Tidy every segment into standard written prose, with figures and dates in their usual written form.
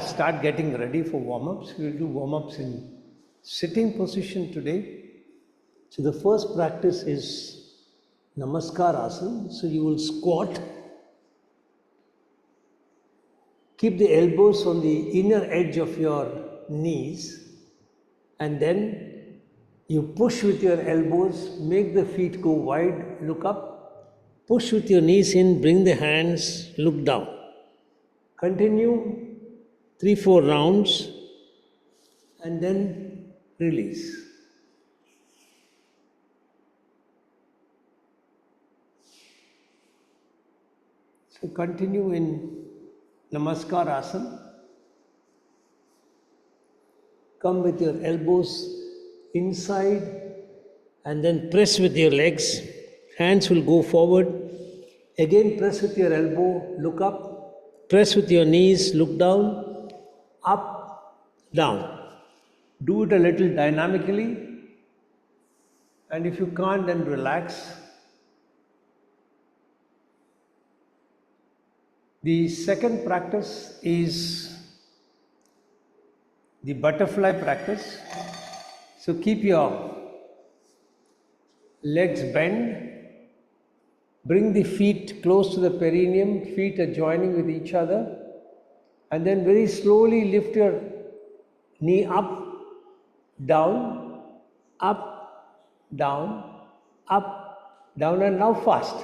start getting ready for warm-ups. We will do warm-ups in sitting position today. So the first practice is Namaskar Asana. So you will squat. Keep the elbows on the inner edge of your knees, and then you push with your elbows, make the feet go wide, look up, push with your knees in, bring the hands, look down. Continue 3-4 rounds and then release. So continue in Namaskar Asana. Come with your elbows inside and then press with your legs. Hands will go forward. Again press with your elbow, look up. Press with your knees, look down. Up, down. Do it a little dynamically. And if you can't, then relax. The second practice is the butterfly practice. So keep your legs bent, bring the feet close to the perineum, feet are joining with each other, and then very slowly lift your knee up, down, up, down, up, down, and now fast.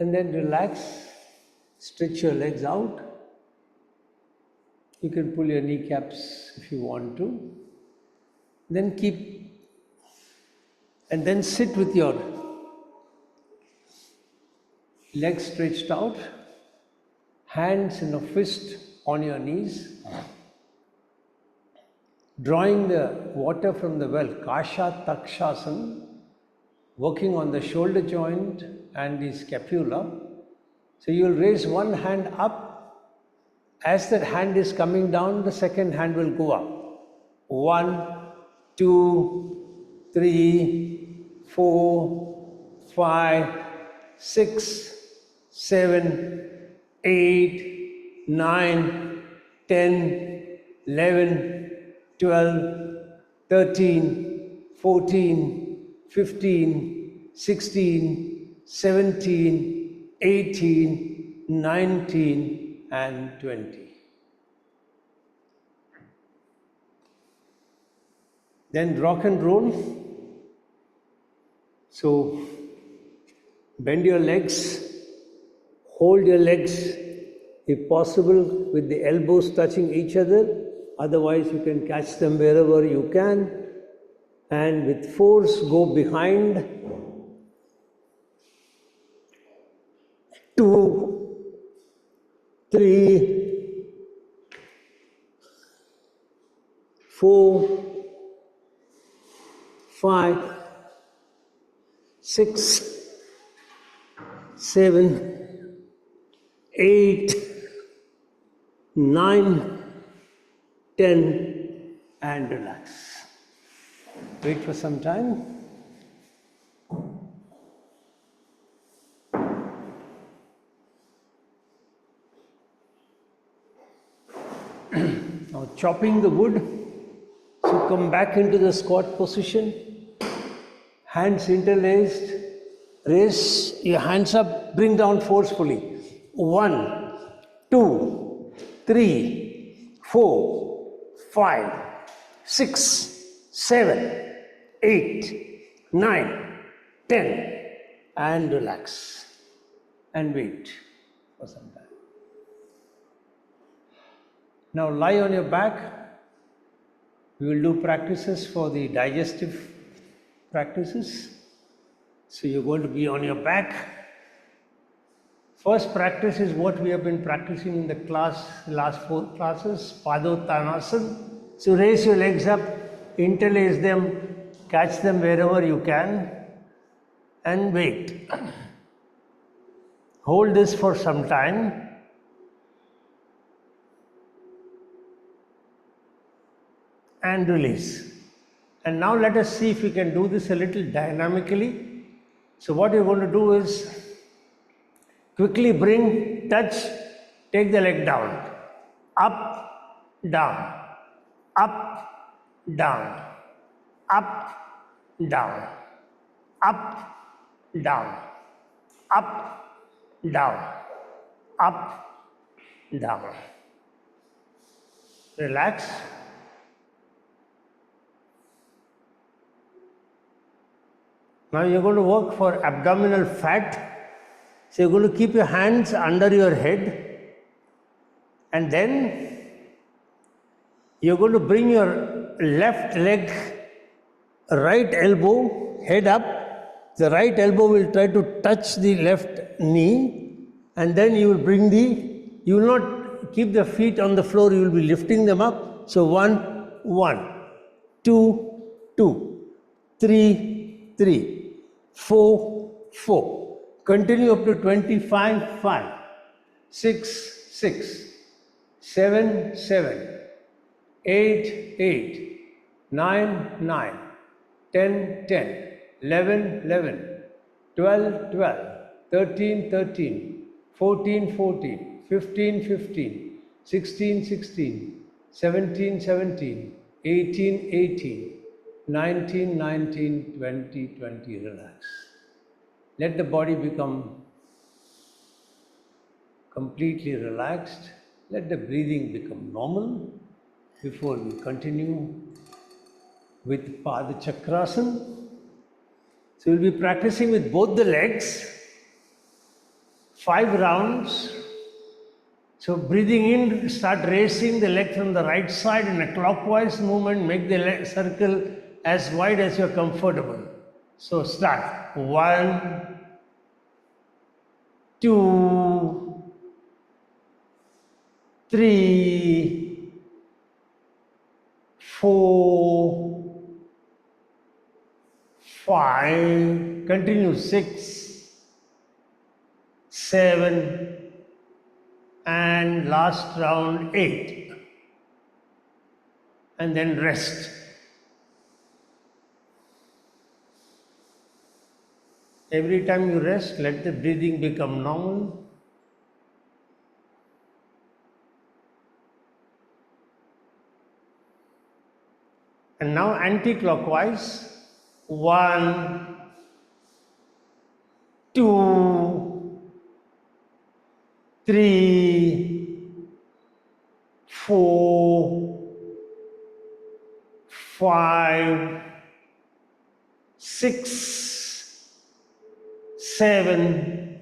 And then relax, stretch your legs out. You can pull your kneecaps if you want to. Then and then sit with your legs stretched out, hands in a fist on your knees, drawing the water from the well, Kasha Takshasana, working on the shoulder joint and the scapula. So you will raise one hand up. As that hand is coming down, the second hand will go up. 1, 2, 3, 4, 5, 6, 7, 8, 9, 10, 11, 12, 13, 14, 15, 16, 17, 18, 19, and 20. Then rock and roll. So bend your legs, hold your legs if possible with the elbows touching each other, otherwise you can catch them wherever you can, and with force go behind. 2, 3, 4, 5, 6, 7, 8, 9, 10, and relax. Wait for some time. Now chopping the wood. So come back into the squat position. Hands interlaced. Raise your hands up, bring down forcefully. 1, 2, 3, 4, 5, 6, 7, 8, 9, 10, and relax. And wait for some time. Now lie on your back. We will do practices for the digestive practices. So you're going to be on your back. First practice is what we have been practicing in the last 4 classes, Padottanasana. So raise your legs up, interlace them, catch them wherever you can. and wait. Hold this for some time. And release. And now let us see if we can do this a little dynamically. So what you're going to do is quickly bring, touch, take the leg down. Up, down, up, down, up, down, up, down, up, down, up, down. Relax. Now you're going to work for abdominal fat. So you're going to keep your hands under your head, and then you're going to bring your left leg, right elbow, head up. The right elbow will try to touch the left knee, and then you will bring you will not keep the feet on the floor, you will be lifting them up. So 1, 1, 2, 2, 3, 3, 4, 4. Continue up to 25, 5, 6, 6, 7, 7, 8, 8, 9, 9, 10, 10, 11, 11, 12, 12, 13, 13, 14, 14, 15, 15, 16, 16, 17, 17, 18, 18, 19, 19, 20, 20. Relax. Let the body become completely relaxed. Let the breathing become normal before we continue with Pada Chakrasana. So we'll be practicing with both the legs, 5 rounds. So breathing in, start raising the leg from the right side in a clockwise movement. Make the leg circle as wide as you're comfortable. So start. 1, 2, 3, 4, 5, continue 6, 7, and last round 8. And then rest. Every time you rest, let the breathing become normal. And now anti-clockwise. 1, 2, 3, 4, 5, 6, 7,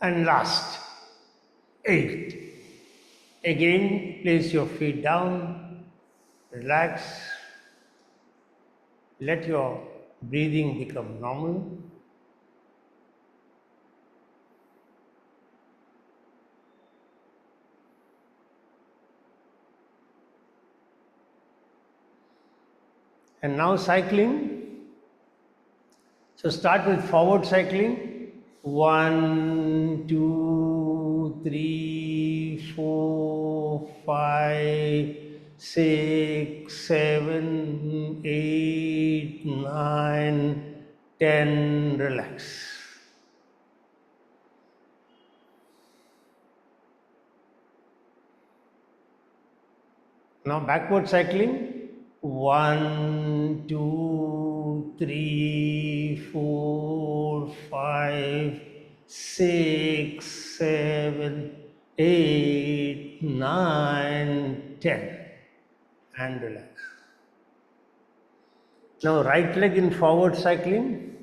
and last 8. Again, place your feet down, relax, let your breathing become normal. And now cycling. So start with forward cycling. 1, 2, 3, 4, 5, 6, 7, 8, 9, 10. Relax. Now backward cycling. 1, 2, 3, 4, 5, 6, 7, 8, 9, 10. And relax. Now right leg in forward cycling,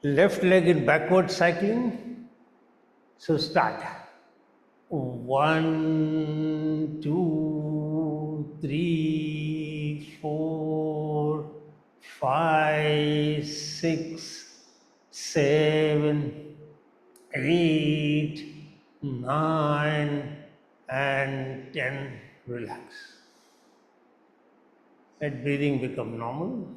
left leg in backward cycling. So start. 1, 2, 3, 4, 5, 6, 7, 8, 9, and 10. Relax. Let breathing become normal.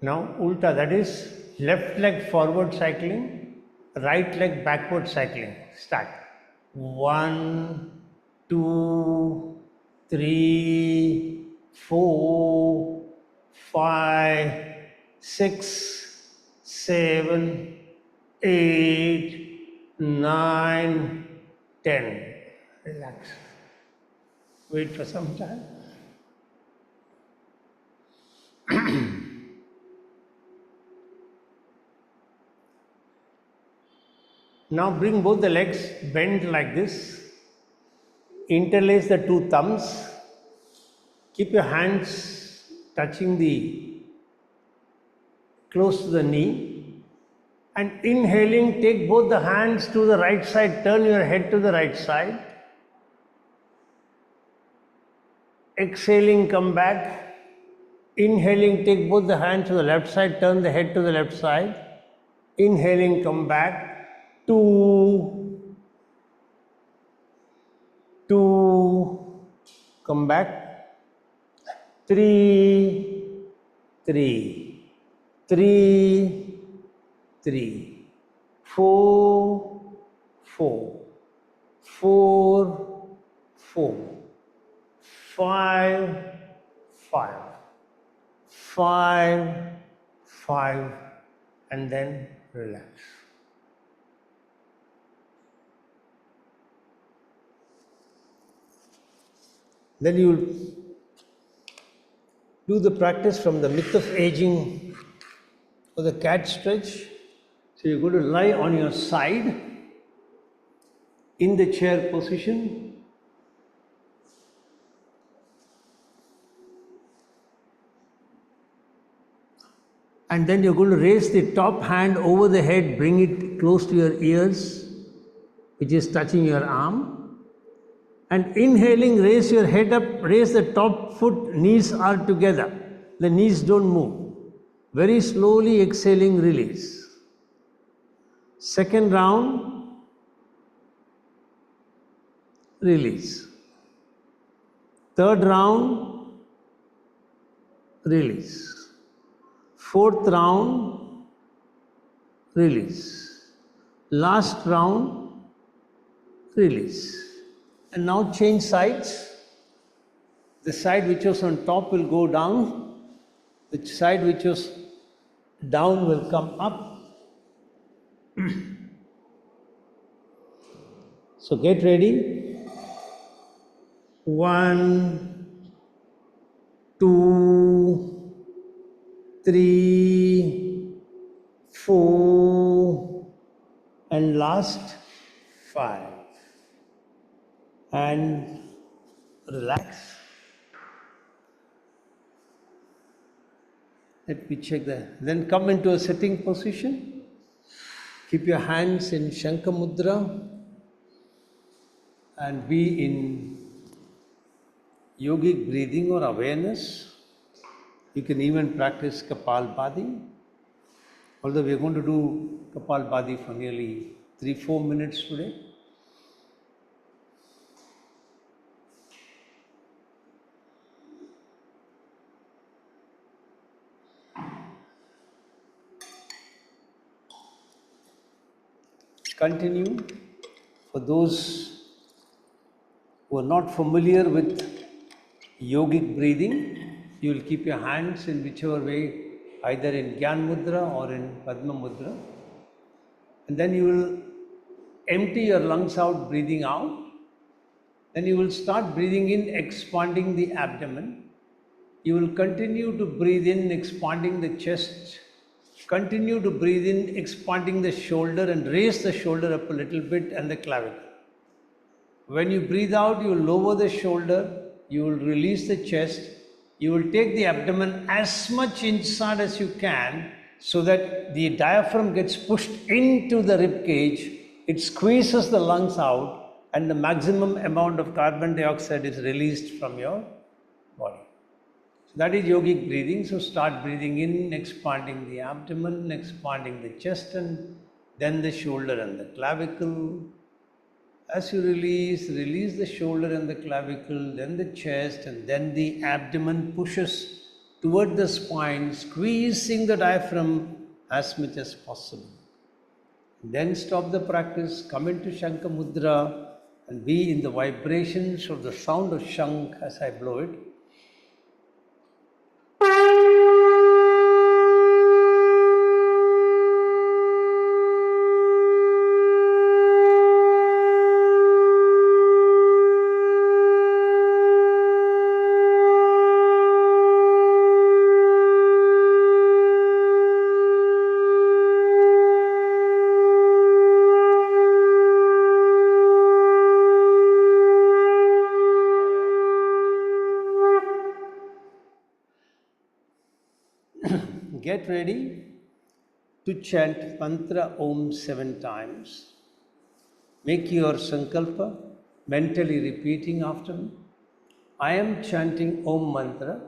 Now ulta, that is left leg forward cycling, right leg backward cycling. Start. 1, 2, 3, 4, 5, 6, 7, 8, 9, 10. Relax. Wait for some time. Now bring both the legs, bend like this, interlace the two thumbs, keep your hands touching close to the knee, and inhaling, take both the hands to the right side, turn your head to the right side. Exhaling, come back. Inhaling, take both the hands to the left side, turn the head to the left side. Inhaling, come back. 2, come back. 3, 3, 4, 4, 5, 5, and then relax. Then you will do the practice from the myth of aging or the cat stretch. So you're going to lie on your side in the chair position. And then you're going to raise the top hand over the head, bring it close to your ears, which is touching your arm. And inhaling, raise your head up, raise the top foot, knees are together. The knees don't move. Very slowly exhaling, release. Second round, release. Third round, release. Fourth round, release. Last round, release. And now change sides. The side which was on top will go down. The side which was down will come up. So get ready. 1, 2, 3, 4, and last 5. And relax. Let me check that. Then come into a sitting position. Keep your hands in Shankha Mudra and be in yogic breathing or awareness. You can even practice Kapalbhati. Although we are going to do Kapalbhati for nearly 3-4 minutes today. Continue. For those who are not familiar with yogic breathing, you will keep your hands in whichever way, either in Gyan Mudra or in Padma Mudra. And then you will empty your lungs out, breathing out. Then you will start breathing in, expanding the abdomen. You will continue to breathe in, expanding the chest. Continue to breathe in, expanding the shoulder and raise the shoulder up a little bit and the clavicle. When you breathe out, you will lower the shoulder, you will release the chest, you will take the abdomen as much inside as you can so that the diaphragm gets pushed into the rib cage, it squeezes the lungs out and the maximum amount of carbon dioxide is released from your body. That is yogic breathing. So start breathing in, expanding the abdomen, expanding the chest and then the shoulder and the clavicle. As you release, release the shoulder and the clavicle, then the chest and then the abdomen pushes toward the spine, squeezing the diaphragm as much as possible. Then stop the practice, come into Shankha Mudra and be in the vibrations of the sound of Shank as I blow it. Get ready to chant mantra Om 7 times. Make your sankalpa, mentally repeating after me. I am chanting Om mantra,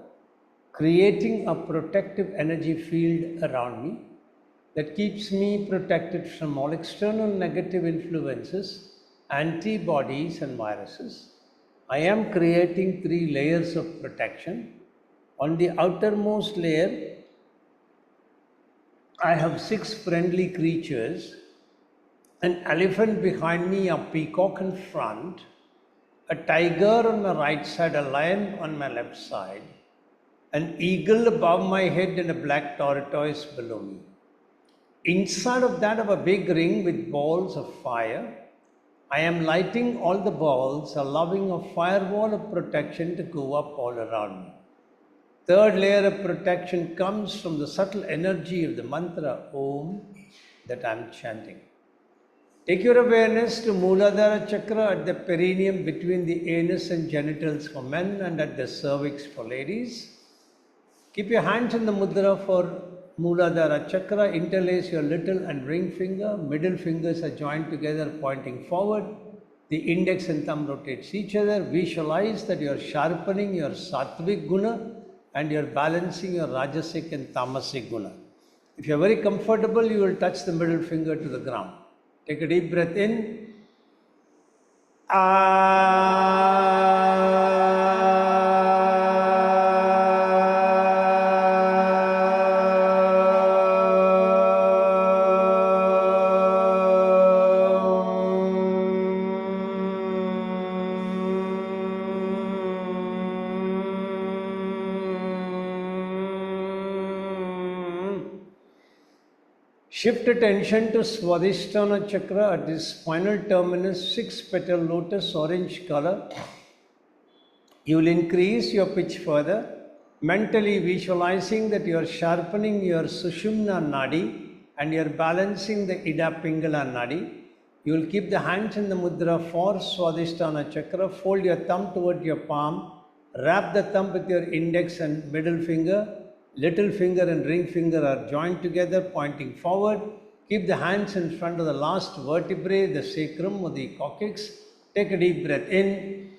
creating a protective energy field around me that keeps me protected from all external negative influences, antibodies and viruses. I am creating 3 layers of protection. On the outermost layer, I have 6 friendly creatures, an elephant behind me, a peacock in front, a tiger on my right side, a lion on my left side, an eagle above my head and a black tortoise below me. Inside of that, I have a big ring with balls of fire. I am lighting all the balls, allowing a firewall of protection to go up all around me. 3rd layer of protection comes from the subtle energy of the mantra Om that I am chanting. Take your awareness to Muladhara Chakra at the perineum between the anus and genitals for men and at the cervix for ladies. Keep your hands in the mudra for Muladhara Chakra. Interlace your little and ring finger. Middle fingers are joined together pointing forward. The index and thumb rotates each other. Visualize that you are sharpening your Sattvic Guna and you are balancing your Rajasic and Tamasic Guna. If you are very comfortable, you will touch the middle finger to the ground. Take a deep breath in. Shift attention to Swadhisthana Chakra at the spinal terminus, 6-petal lotus, orange color. You will increase your pitch further, mentally visualizing that you are sharpening your Sushumna Nadi and you are balancing the Ida Pingala Nadi. You will keep the hands in the mudra for Swadhisthana Chakra. Fold your thumb toward your palm. Wrap the thumb with your index and middle finger. Little finger and ring finger are joined together, pointing forward. Keep the hands in front of the last vertebrae, the sacrum or the coccyx. Take a deep breath in.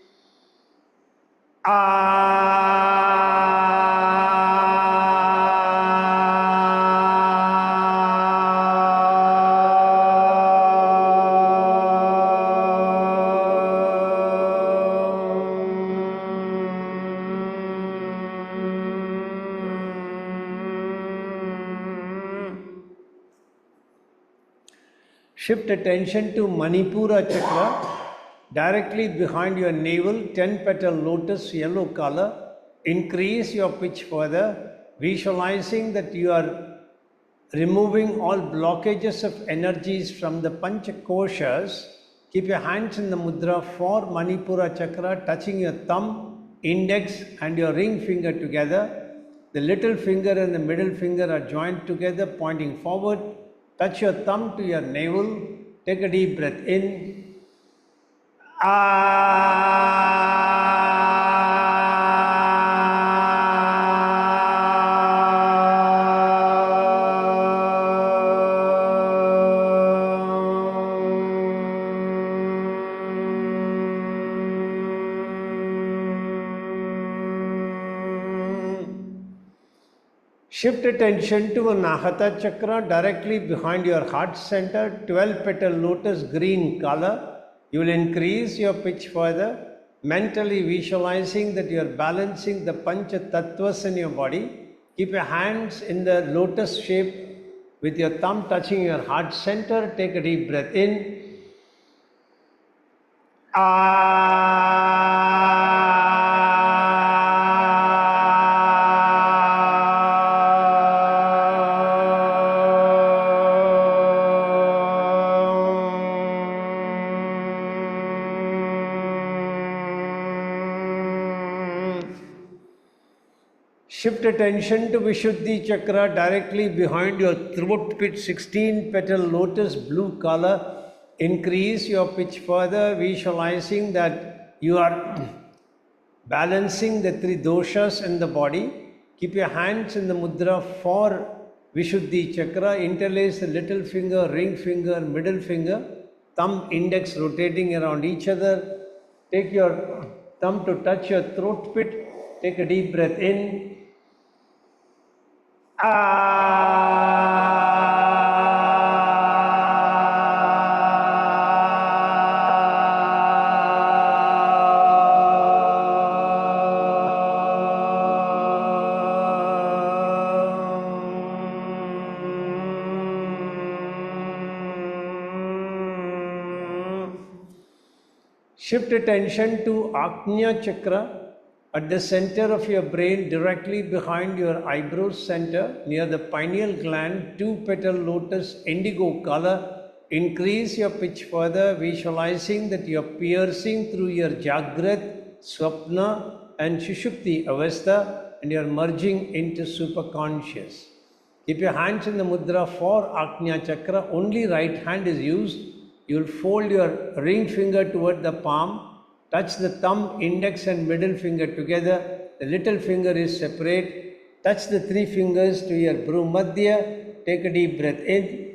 Shift attention to Manipura Chakra, directly behind your navel, 10-petal lotus, yellow color. Increase your pitch further, visualizing that you are removing all blockages of energies from the Panchakoshas. Keep your hands in the mudra for Manipura Chakra, touching your thumb, index and your ring finger together. The little finger and the middle finger are joined together, pointing forward. Touch your thumb to your navel. Take a deep breath in. Shift attention to Anahata Chakra, directly behind your heart center, 12-petal lotus, green color. You will increase your pitch further, mentally visualizing that you are balancing the Pancha Tattvas in your body. Keep your hands in the lotus shape with your thumb touching your heart center. Take a deep breath in. Shift attention to Vishuddhi Chakra directly behind your throat pit, 16 petal lotus blue color. Increase your pitch further, visualizing that you are balancing the three doshas in the body. Keep your hands in the mudra for Vishuddhi Chakra. Interlace the little finger, ring finger, middle finger, thumb, index rotating around each other. Take your thumb to touch your throat pit. Take a deep breath in. Shift attention to Agnya Chakra at the center of your brain, directly behind your eyebrows center, near the pineal gland, 2-petal lotus indigo color. Increase your pitch further, visualizing that you are piercing through your Jagrat, Swapna and Shushupti Avastha, and you are merging into superconscious. Keep your hands in the mudra for Agnya Chakra. Only right hand is used. You will fold your ring finger toward the palm, touch the thumb, index and middle finger together. The little finger is separate. Touch the three fingers to your Bhrumadhya. Take a deep breath in.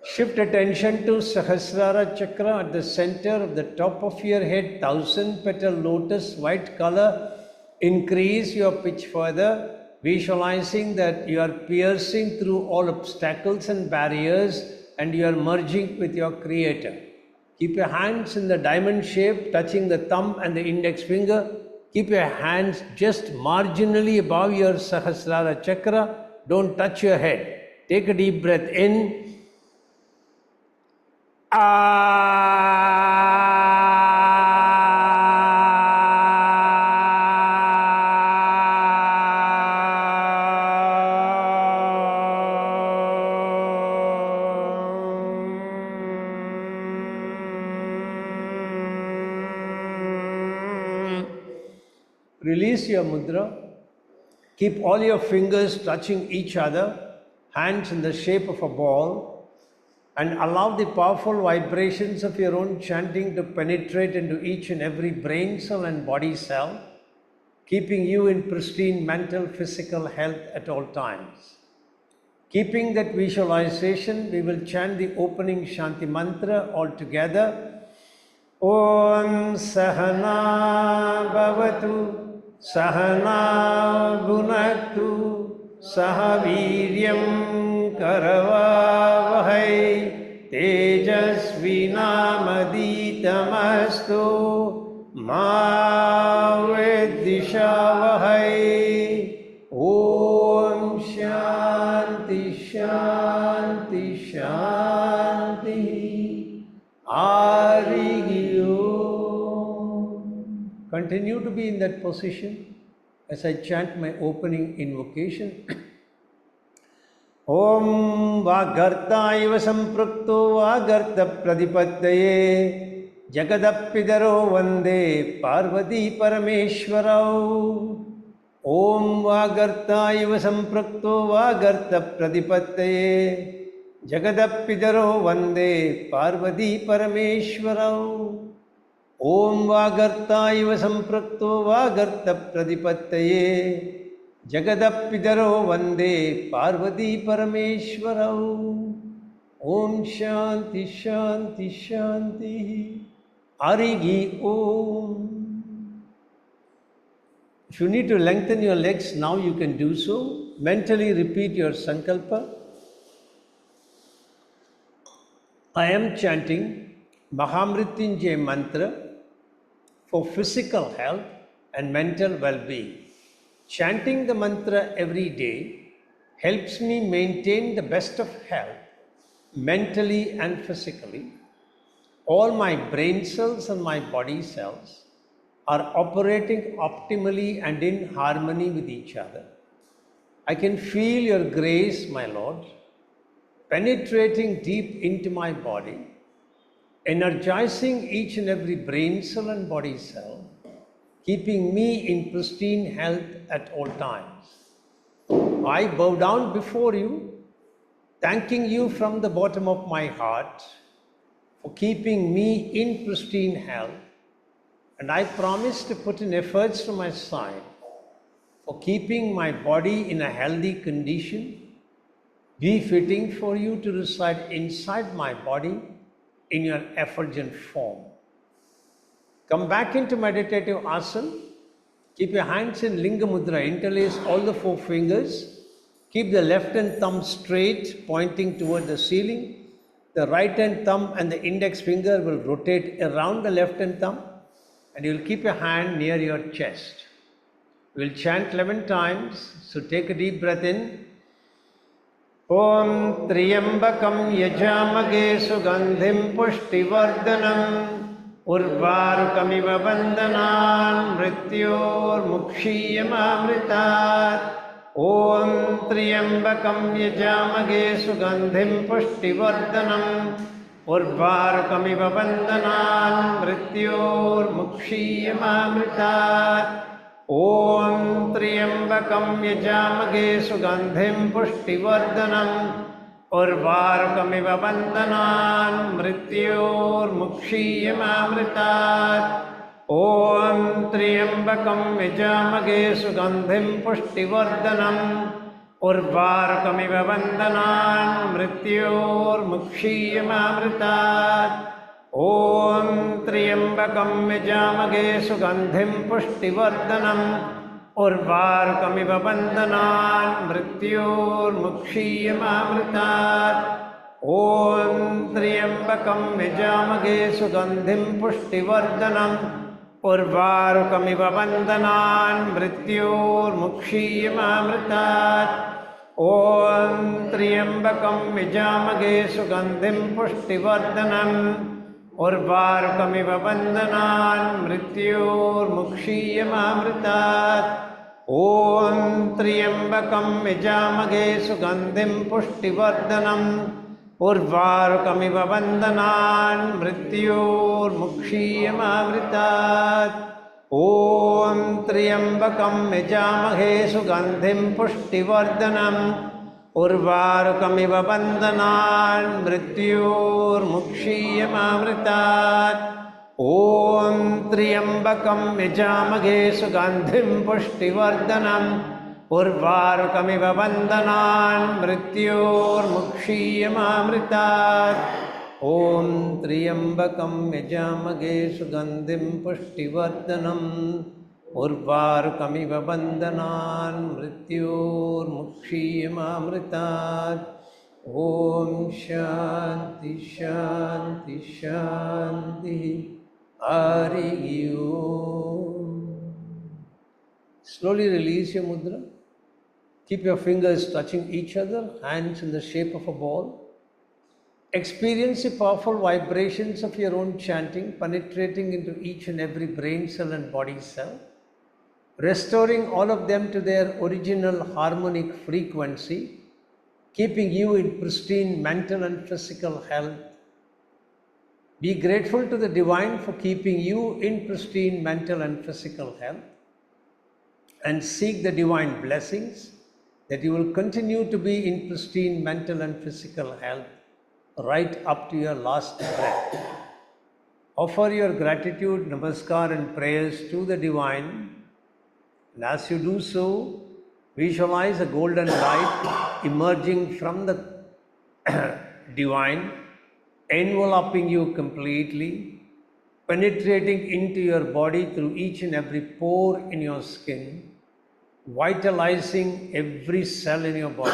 Shift attention to Sahasrara Chakra at the center of the top of your head, 1000-petal lotus, white color. Increase your pitch further, visualizing that you are piercing through all obstacles and barriers and you are merging with your Creator. Keep your hands in the diamond shape, touching the thumb and the index finger. Keep your hands just marginally above your Sahasrara Chakra. Don't touch your head. Take a deep breath in. Release your mudra. Keep all your fingers touching each other, hands in the shape of a ball, and allow the powerful vibrations of your own chanting to penetrate into each and every brain cell and body cell, keeping you in pristine mental, physical health at all times. Keeping that visualization, we will chant the opening Shanti mantra all together. Om Sahana Bhavatu Sahana Bhunaktu Sahaviryam Karavavahai Tejasvinamaditamasthu Ma Vidishavahai. Om Shanti Shanti Shanti. Continue to be in that position as I chant my opening invocation. Om Vagartaiva Samprukto Vagarta Pradipaddaye Jagadapidaro Vande Parvati Parameshwarau. Om Vagartaiva Samprukto Vagarta Pradipaddaye Jagadapidaro Vande Parvati Parameshwarau. Om Vagartaiva Samprakto Vagarta Pradipattaye Jagadapidaro Vande Parvati Parameshwarau. Om Shanti Shanti Shanti. Arigi Om. If you need to lengthen your legs, now you can do so. Mentally repeat your sankalpa. I am chanting Mahamrityunjay mantra for physical health and mental well-being. Chanting the mantra every day helps me maintain the best of health, mentally and physically. All my brain cells and my body cells are operating optimally and in harmony with each other. I can feel your grace, my Lord, penetrating deep into my body, energizing each and every brain cell and body cell, keeping me in pristine health at all times. I bow down before you, thanking you from the bottom of my heart for keeping me in pristine health, and I promise to put in efforts from my side for keeping my body in a healthy condition, befitting for you to reside inside my body in your effulgent form. Come back into meditative asana. Keep your hands in Linga Mudra. Interlace all the 4 fingers. Keep the left hand thumb straight, pointing toward the ceiling. The right hand thumb and the index finger will rotate around the left hand thumb, and you will keep your hand near your chest. We will chant 11 times. So take a deep breath in. Om Triyambakam Yajamage Sugandhim Pushtivardhanam Urvarukamiva Bandhanan Mrityor Mukshiyamamritat. Om Triyambakam Yajamage Sugandhim Pushtivardhanam Urvarukamiva Bandhanan Mrityor Mukshiyamamritat. Om Triyambakam Yajamage Sugandhim Pushtivardhanam Urvarukamiva Bandhanan Mrityor Mukshiyamamritat. Om Triyambakam Yajamage Sugandhim Pushtivardhanam Urvarukamiva Bandhanan Mrityor Mukshiyamamritat. Om Triyambakam Yajamage Sugandhim Pushtivardhanam Urvarukamiva Bandhanan Mrityor Mukshiyamamritat. Om Triyambakam Yajamage Sugandhim Pushtivardhanam Urvarukamiva Bandhanan Mrityor Mukshiyamamritat. Om Triyambakam Yajamage Sugandhim Pushtivardhanam Urvarukamiva Bandhanan Mrityor Mukshiyamamritat. Om Triyambakam Yajamage Sugandhim Pushtivardhanam Urvarukamiva Bandhanan Mrityor Mukshiyamamritat. Om Triyambakam Yajamage Sugandhim Pushtivardhanam Urvarukamiva Bandhanan Mrityor Mukshiyamamritat. Om Triyambakam Yajamage Sugandhim Pushtivardhanam Urvarukamiva Bandhanan Mrityor Mukshiyamamritat. Om Triyambakam Yajamage Sugandhim Pushtivardhanam Urvarukamiva Bandhanan Mrityor Mukshiyamamritat. Om Shanti Shanti Shanti. Hari Om. Slowly release your mudra. Keep your fingers touching each other, hands in the shape of a ball. Experience the powerful vibrations of your own chanting penetrating into each and every brain cell and body cell, restoring all of them to their original harmonic frequency, keeping you in pristine mental and physical health. Be grateful to the Divine for keeping you in pristine mental and physical health, and seek the Divine blessings that you will continue to be in pristine mental and physical health right up to your last breath. Offer your gratitude, namaskar and prayers to the Divine, and as you do so, visualize a golden light emerging from the Divine, enveloping you completely, penetrating into your body through each and every pore in your skin, vitalizing every cell in your body.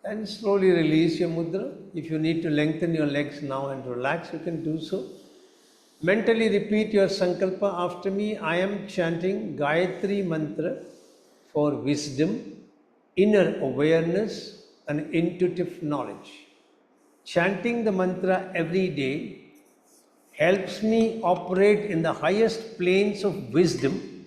And slowly release your mudra. If you need to lengthen your legs now and relax, you can do so. Mentally repeat your sankalpa after me. I am chanting Gayatri mantra for wisdom, inner awareness, and intuitive knowledge. Chanting the mantra every day helps me operate in the highest planes of wisdom,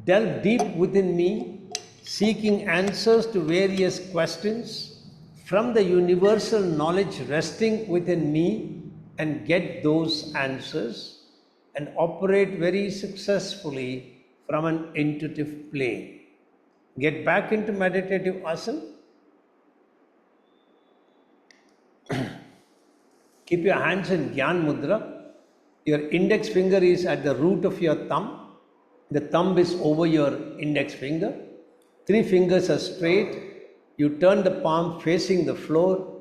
delve deep within me, seeking answers to various questions from the universal knowledge resting within me, and get those answers and operate very successfully from an intuitive plane. Get back into meditative asana. Keep your hands in Gyan Mudra. Your index finger is at the root of your thumb. The thumb is over your index finger. 3 fingers are straight. You turn the palm facing the floor.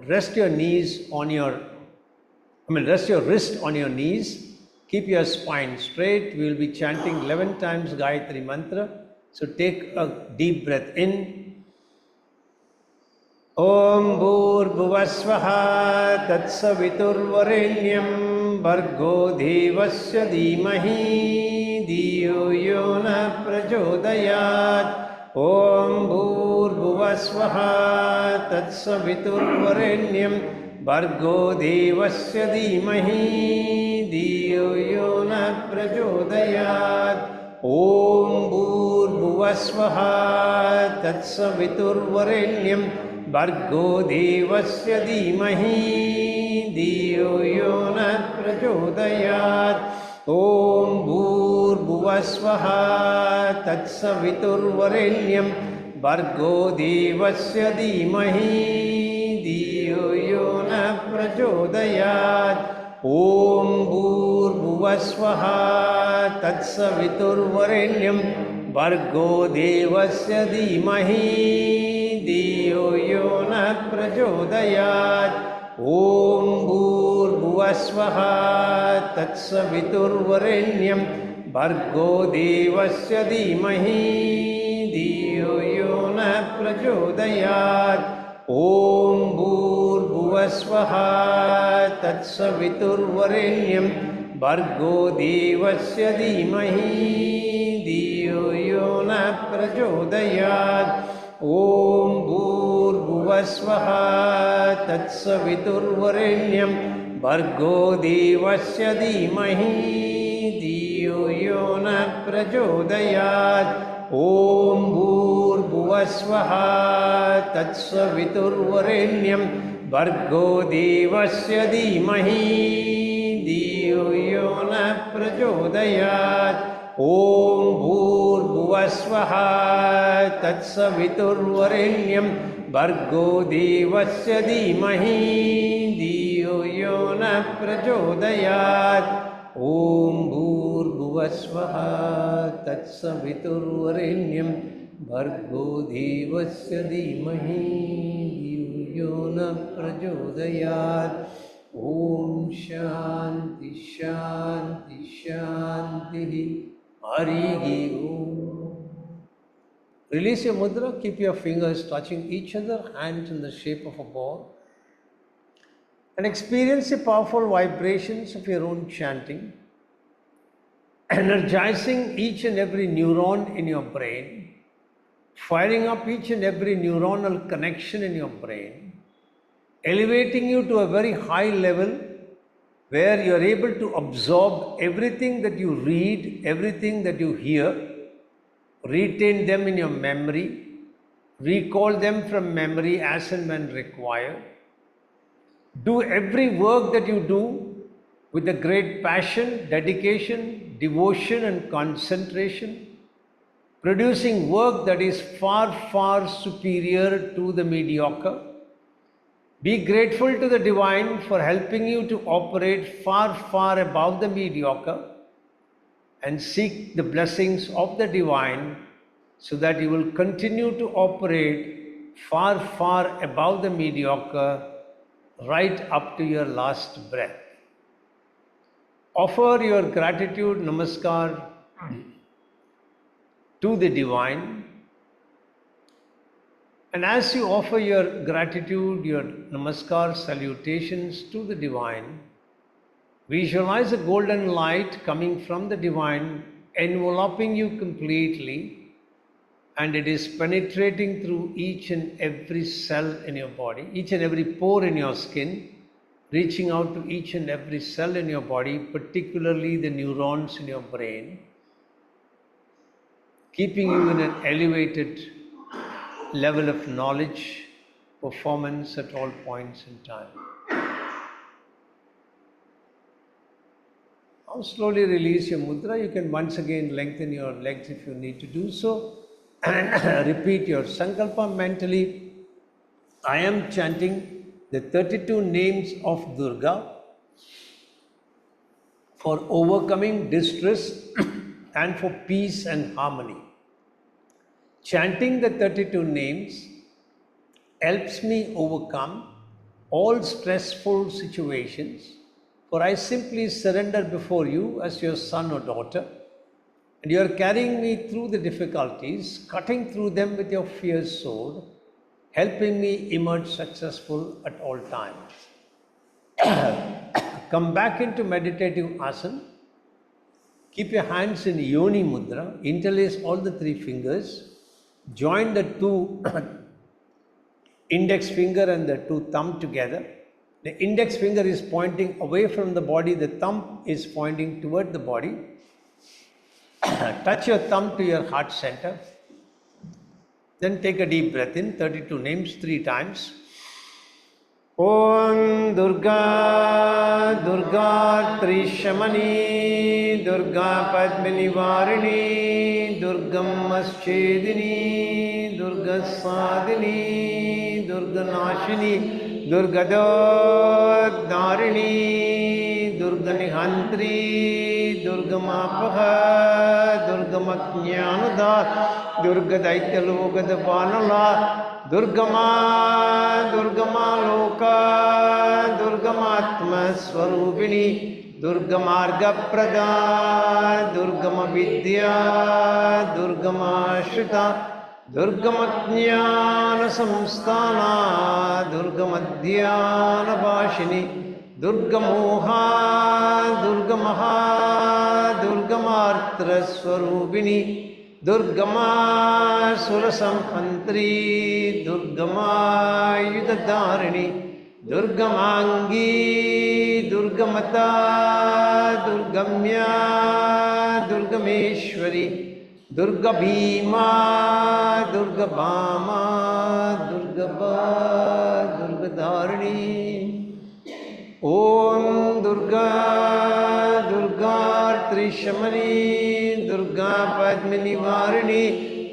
Rest your wrist on your knees. Keep your spine straight. We will be chanting 11 times Gayatri mantra. So take a deep breath in. Om Bhurbhuvasvaha Tatsaviturvarenyam Bhargo Devasya Dhimahi Dhiyo Yona Prachodayat. Om Bhurbhuvasvaha Tatsaviturvarenyam Bhargo Devasya Dhimahi Dhiyo Yona Prachodayat. Om Bhurbhuvasvaha Tatsaviturvarenyam Bhargo Devasya Dhimahi Dhiyo Yona Prachodayat. Om Bhurbhuvasvaha Tatsaviturvarenyam Bhargo Devasya Dhimahi Dhiyo Yona Prachodayat. Om Bhurbhuvasvaha Tatsaviturvarenyam Bhargo Devasya Dhimahi Dhiyo Yona Prachodayat. Om Bhurbhuvasvaha Tatsaviturvarenyam Bhargo Devasya Dhimahi Dhiyo Yona Prachodayat. Om Bhurbhuvasvaha Tatsaviturvarenyam Bhargo Devasya Dhimahi Dhiyo Yona Prachodayat. Om Bhurbhuvasvaha Tatsaviturvarenyam Bhargo Devasya Dhimahi Dhiyo Yona Prachodayat. Om Bhurbhuvasvaha Tatsaviturvarenyam Bhargo Devasya Dhimahi Dhiyo Yona Prachodayat. Om Bhurbhuvasvaha Tatsaviturvarenyam Bhargo Devasya Dhimahi Dhiyo Yona Prachodayat. Om Bhurbhuvasvaha Tatsaviturvarenyam Bhargo Devasya Dhimahi Dhiyo Yona Prachodayat. Om Shanti Shanti Shanti. Hari Om. Release your mudra. Keep your fingers touching each other, hands in the shape of a ball. And experience the powerful vibrations of your own chanting, energizing each and every neuron in your brain, firing up each and every neuronal connection in your brain, elevating you to a very high level where you are able to absorb everything that you read, everything that you hear, retain them in your memory, recall them from memory as and when required. Do every work that you do with a great passion, dedication, devotion and concentration, producing work that is far, far superior to the mediocre. Be grateful to the Divine for helping you to operate far, far above the mediocre, and seek the blessings of the Divine so that you will continue to operate far, far above the mediocre, right up to your last breath. Offer your gratitude, namaskar, to the divine. And as you offer your gratitude, your namaskar salutations to the divine, visualize a golden light coming from the divine, enveloping you completely, and it is penetrating through each and every cell in your body, each and every pore in your skin, reaching out to each and every cell in your body, particularly the neurons in your brain, keeping you in an elevated level of knowledge, performance at all points in time. Now slowly release your mudra. You can once again lengthen your legs if you need to do so, and repeat your sankalpa mentally. I am chanting the 32 names of Durga for overcoming distress and for peace and harmony. Chanting the 32 names helps me overcome all stressful situations, for I simply surrender before you as your son or daughter, and you are carrying me through the difficulties, cutting through them with your fierce sword, helping me emerge successful at all times. Come back into meditative asana. Keep your hands in Yoni Mudra. Interlace all the 3 fingers. Join the 2 index finger and the 2 thumb together. The index finger is pointing away from the body. The thumb is pointing toward the body. Touch your thumb to your heart center. Then take a deep breath in, 32 names, 3 times. Om Durga, Durga Trishamani, Durga Padmini Varini, Durga Maschedini, Durga Sadini, Durga Nashini, Durga Dharini, Durga Nihantri, Durga Mapaha, Durga Maknyanada, Durga Daityalogada Vanala, Durgama, Durgama Loka, Durgamatma Swarupini, Durgamarga Prada, Durgama Vidya, Durgama Shrita, Durgamatnyana Samstana, Durgamadhyana Bhashini, Durgamoha, Durgamaha, Durgamartra Swarupini, Durgama Surasamhantri, Durgama Yudhadharini, Durgamangi, Durgamata, Durgamya, Durgameshwari, Durga Bhima, Durga Bhama, Durgaba, Durgadharini. Om Durga, Durga Trishamani, Durga Padmini Varini,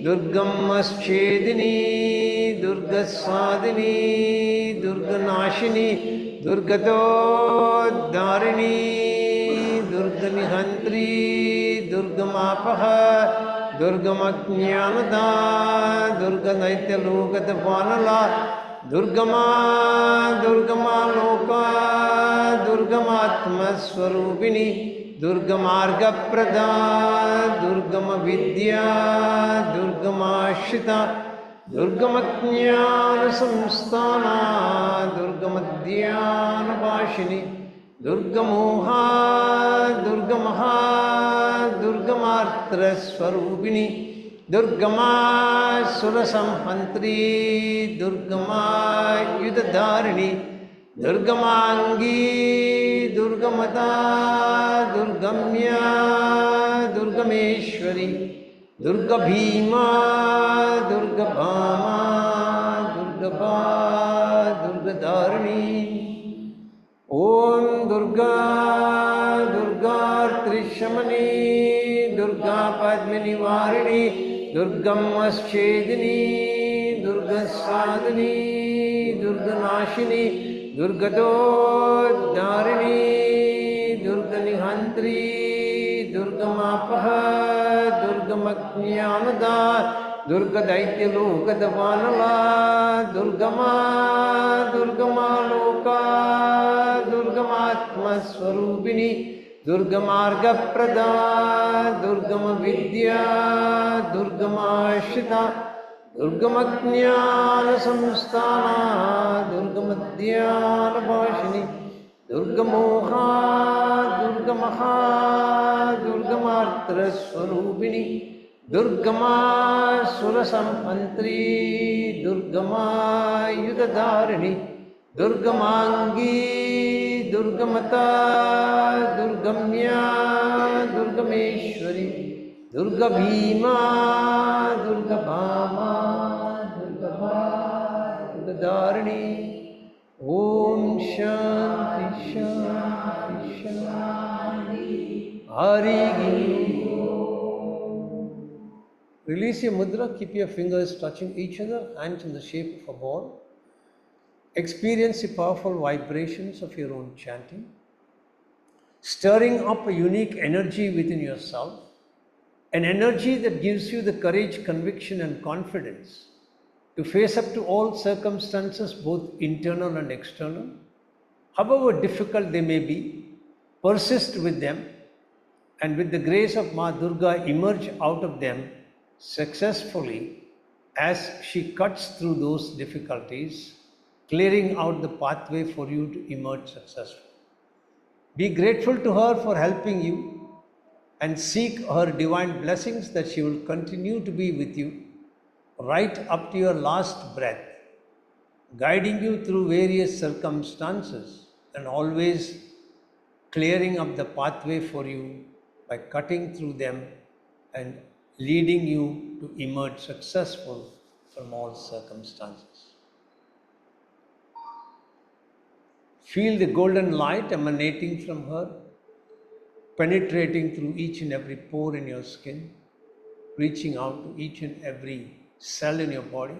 Durga Maschedini, Durga Sadini, Durga Nashini, Durga Dharini, Durga Nihantri, Durga Mapaha, Durga Maknyanada, Durga Daityalogada Vanala, Durgama, Durgama Loka, Durgamatma Swarupini, Durgamarga Prada, Durgama Vidya, Durgama Shrita, Durgamatnyana Samstana, Durgamadhyana Bhashini, Durgamoha, Durgamaha, Durgamartra Swarupini, Durgama Surasamhantri, Durgama Yudhadharini, Durgamangi, Durgamata, Durgamya, Durgameshwari, Durga Bhima, Durga Bhama, Durgaba, Durgadharini. Om Durga, Durga Trishamani, Durga Padmini Varini, Durga Maschedini, Durga Sadini, Durga Nashini, Durga Dharini, Durga Nihantri, Durga Mapaha, Durga Maknyanada, Durga Daitya Loka Davanala, Durgama, Durgama Loka, Durgamatma Swarupini, Durgamarga Prada, Durgama Vidya, Durgama Shita, Durgamajnana Samstana, Durgamadhyana Bhashini, Durgamoha, Durgamaha, Durgamartra Swarupini, Durgama Surasampantri, Durgama Yudhadharini, Durgamangi, Durgamata, Durgamya, Durgameshwari, Durga Bhima, Durga Bhama, Durga Bha, Durga Dharini. Om Shanti Shanti Shanti. Hari Release your mudra, keep your fingers touching each other, hands in the shape of a ball. Experience the powerful vibrations of your own chanting, stirring up a unique energy within yourself, an energy that gives you the courage, conviction, and confidence to face up to all circumstances, both internal and external. However difficult they may be, persist with them, and with the grace of Ma Durga, emerge out of them successfully as she cuts through those difficulties, clearing out the pathway for you to emerge successful. Be grateful to her for helping you and seek her divine blessings that she will continue to be with you right up to your last breath, guiding you through various circumstances and always clearing up the pathway for you by cutting through them and leading you to emerge successful from all circumstances. Feel the golden light emanating from her, penetrating through each and every pore in your skin, reaching out to each and every cell in your body,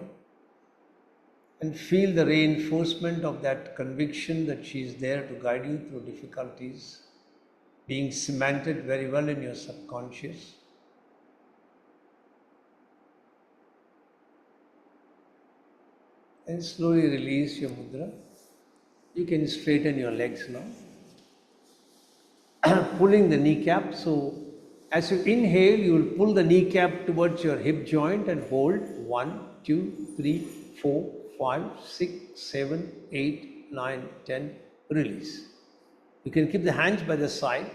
and feel the reinforcement of that conviction that she is there to guide you through difficulties, being cemented very well in your subconscious. And slowly release your mudra. You can straighten your legs now. Pulling the kneecap. So as you inhale, you will pull the kneecap towards your hip joint and hold 1, 2, 3, 4, 5, 6, 7, 8, 9, 10. Release. You can keep the hands by the side.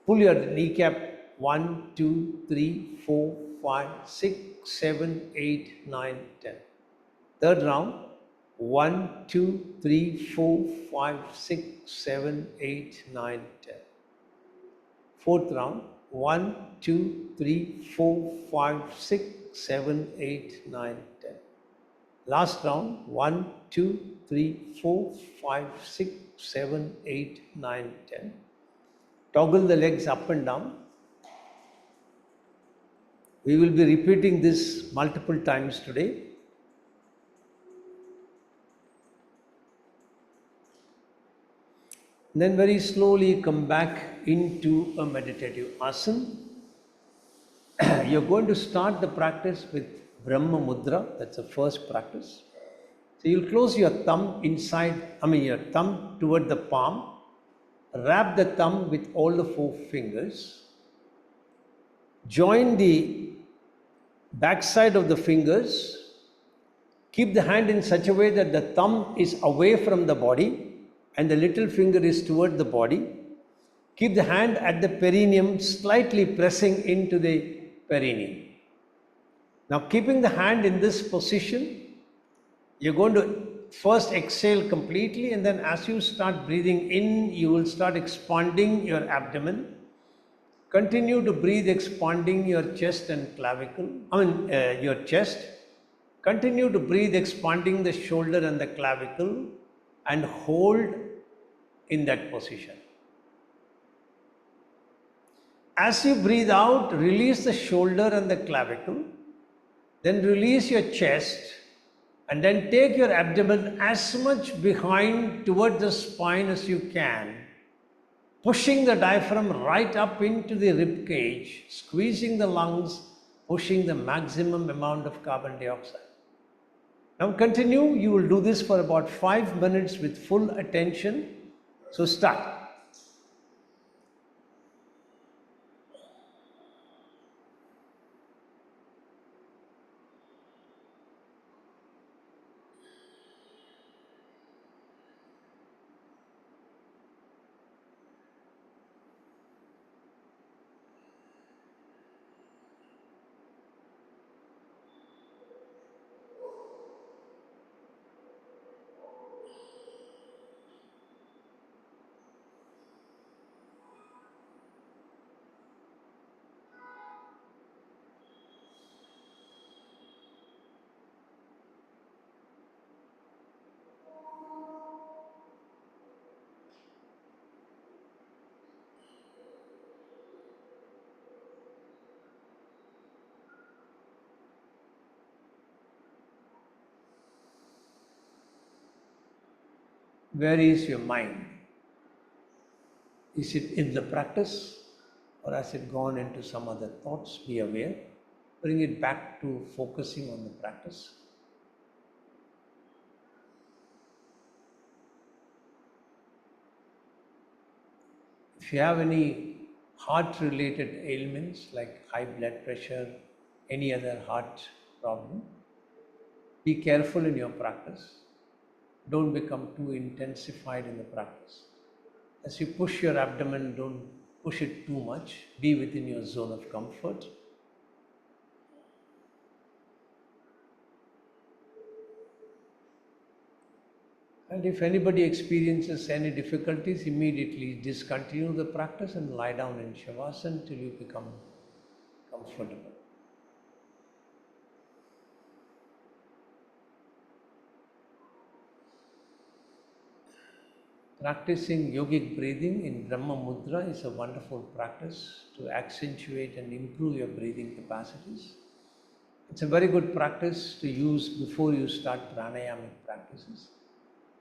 Pull your kneecap 1, 2, 3, 4, 5, 6, 7, 8, 9, 10. Third round, 1, 2, 3, 4, 5, 6, 7, 8, 9, 10. Fourth round, 1, 2, 3, 4, 5, 6, 7, 8, 9, 10. Last round, 1, 2, 3, 4, 5, 6, 7, 8, 9, 10. Toggle the legs up and down. We will be repeating this multiple times today. Then very slowly come back into a meditative asana. You're going to start the practice with Brahma Mudra. That's the first practice. So you'll close your thumb your thumb toward the palm. Wrap the thumb with all the 4 fingers. Join the backside of the fingers. Keep the hand in such a way that the thumb is away from the body and the little finger is toward the body. Keep the hand at the perineum, slightly pressing into the perineum. Now, keeping the hand in this position, you're going to first exhale completely, and then as you start breathing in, you will start expanding your abdomen. Continue to breathe, expanding your chest and clavicle, your chest. Continue to breathe, expanding the shoulder and the clavicle, and hold in that position. As you breathe out, release the shoulder and the clavicle, then release your chest, and then take your abdomen as much behind toward the spine as you can, pushing the diaphragm right up into the rib cage, squeezing the lungs, pushing the maximum amount of carbon dioxide. Now continue. You will do this for about 5 minutes with full attention. So start. Where is your mind? Is it in the practice or has it gone into some other thoughts? Be aware. Bring it back to focusing on the practice. If you have any heart related ailments like high blood pressure, any other heart problem, be careful in your practice. Don't become too intensified in the practice. As you push your abdomen, don't push it too much. Be within your zone of comfort. And if anybody experiences any difficulties, immediately discontinue the practice and lie down in Shavasana till you become comfortable. Practicing yogic breathing in Brahma Mudra is a wonderful practice to accentuate and improve your breathing capacities. It's a very good practice to use before you start pranayamic practices.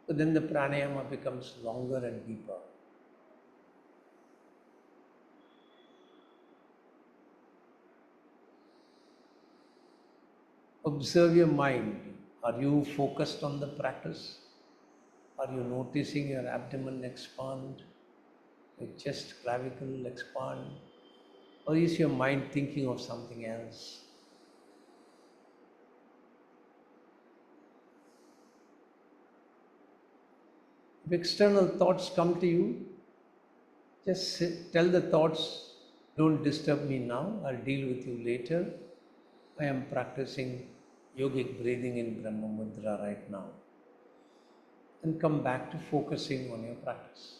So then the pranayama becomes longer and deeper. Observe your mind. Are you focused on the practice? Are you noticing your abdomen expand, your chest clavicle expand? Or is your mind thinking of something else? If external thoughts come to you, just tell the thoughts, don't disturb me now, I'll deal with you later. I am practicing yogic breathing in Brahma Mudra right now. And come back to focusing on your practice.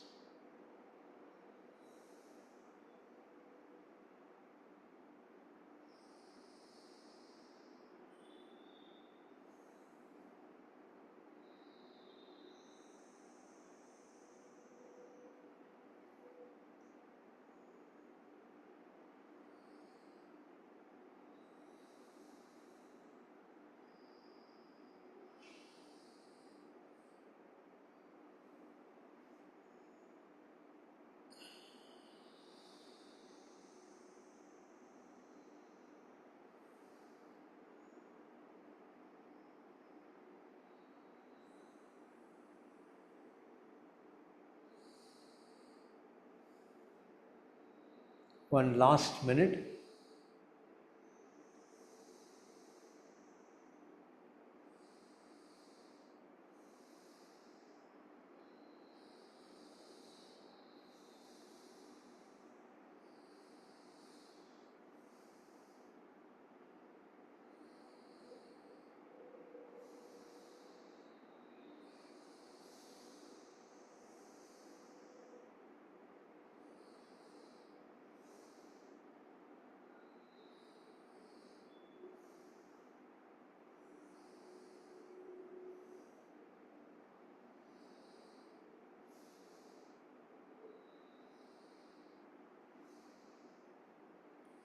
One last minute.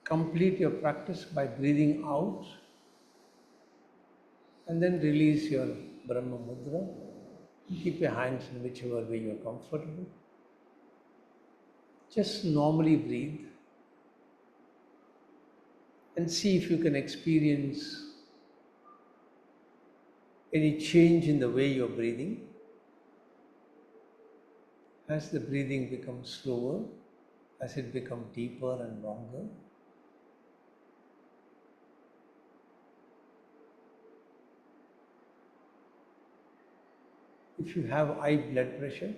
Complete your practice by breathing out and then release your Brahma Mudra. Keep your hands in whichever way you're comfortable. Just normally breathe. and see if you can experience any change in the way you're breathing. As the breathing becomes slower, as it becomes deeper and longer, if you have high blood pressure,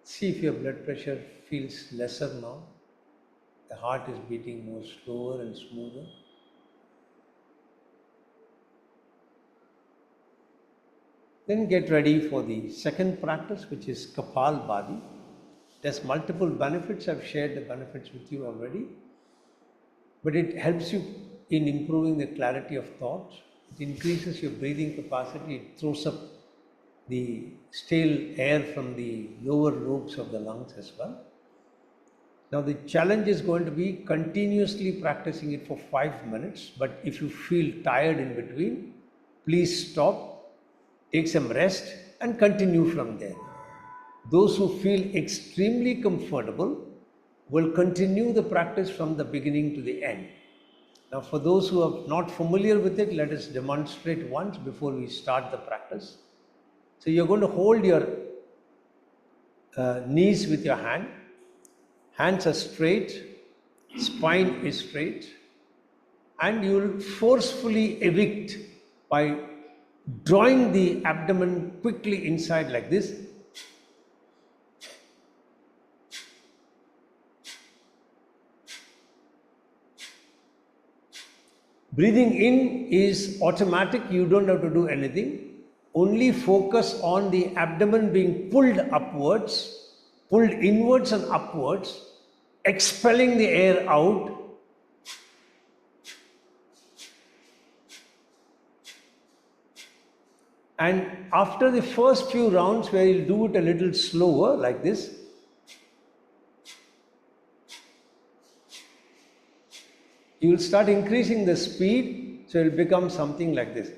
see if your blood pressure feels lesser now. The heart is beating more slower and smoother. Then get ready for the second practice, which is Kapalbhati. There's multiple benefits. I've shared the benefits with you already. But it helps you in improving the clarity of thought. It increases your breathing capacity. It throws up the stale air from the lower lobes of the lungs as well. Now the challenge is going to be continuously practicing it for 5 minutes. But if you feel tired in between, please stop, take some rest and continue from there. Those who feel extremely comfortable will continue the practice from the beginning to the end. Now for those who are not familiar with it, let us demonstrate once before we start the practice. So you're going to hold your knees with your hand. Hands are straight, spine is straight, and you will forcefully evict by drawing the abdomen quickly inside like this. Breathing in is automatic, you don't have to do anything. Only focus on the abdomen being pulled upwards, pulled inwards and upwards, expelling the air out. And after the first few rounds, where you'll do it a little slower like this, you will start increasing the speed, so it will become something like this.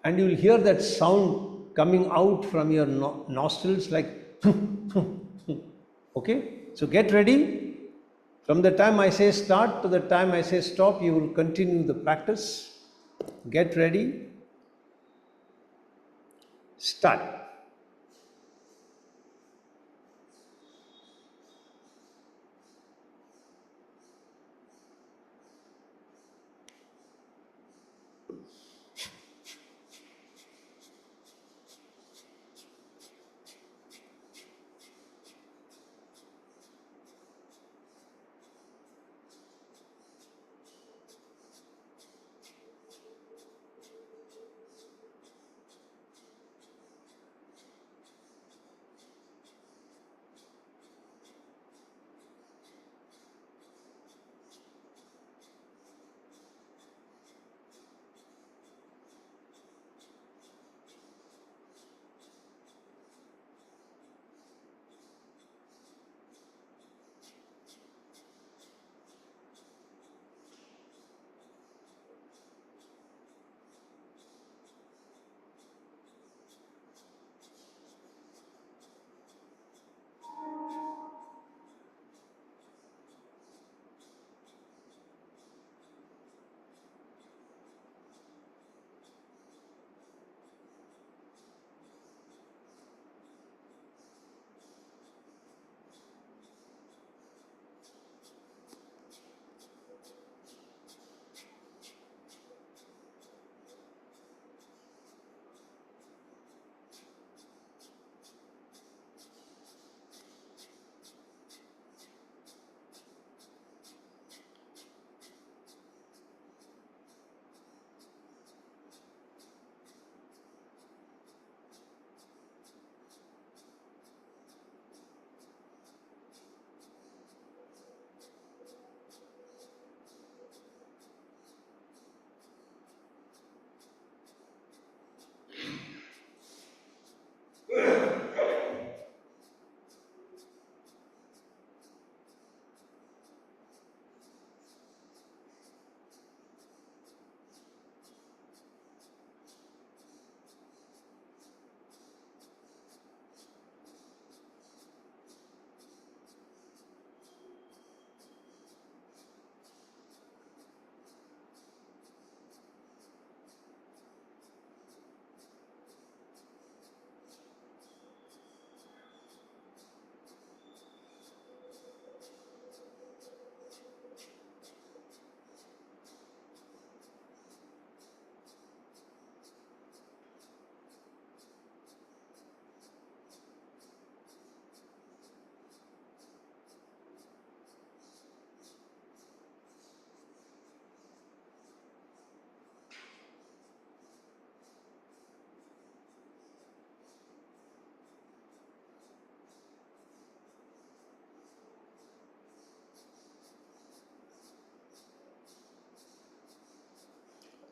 And you will hear that sound coming out from your nostrils like okay? So get ready. From the time I say start to the time I say stop, you will continue the practice. Get ready. Start.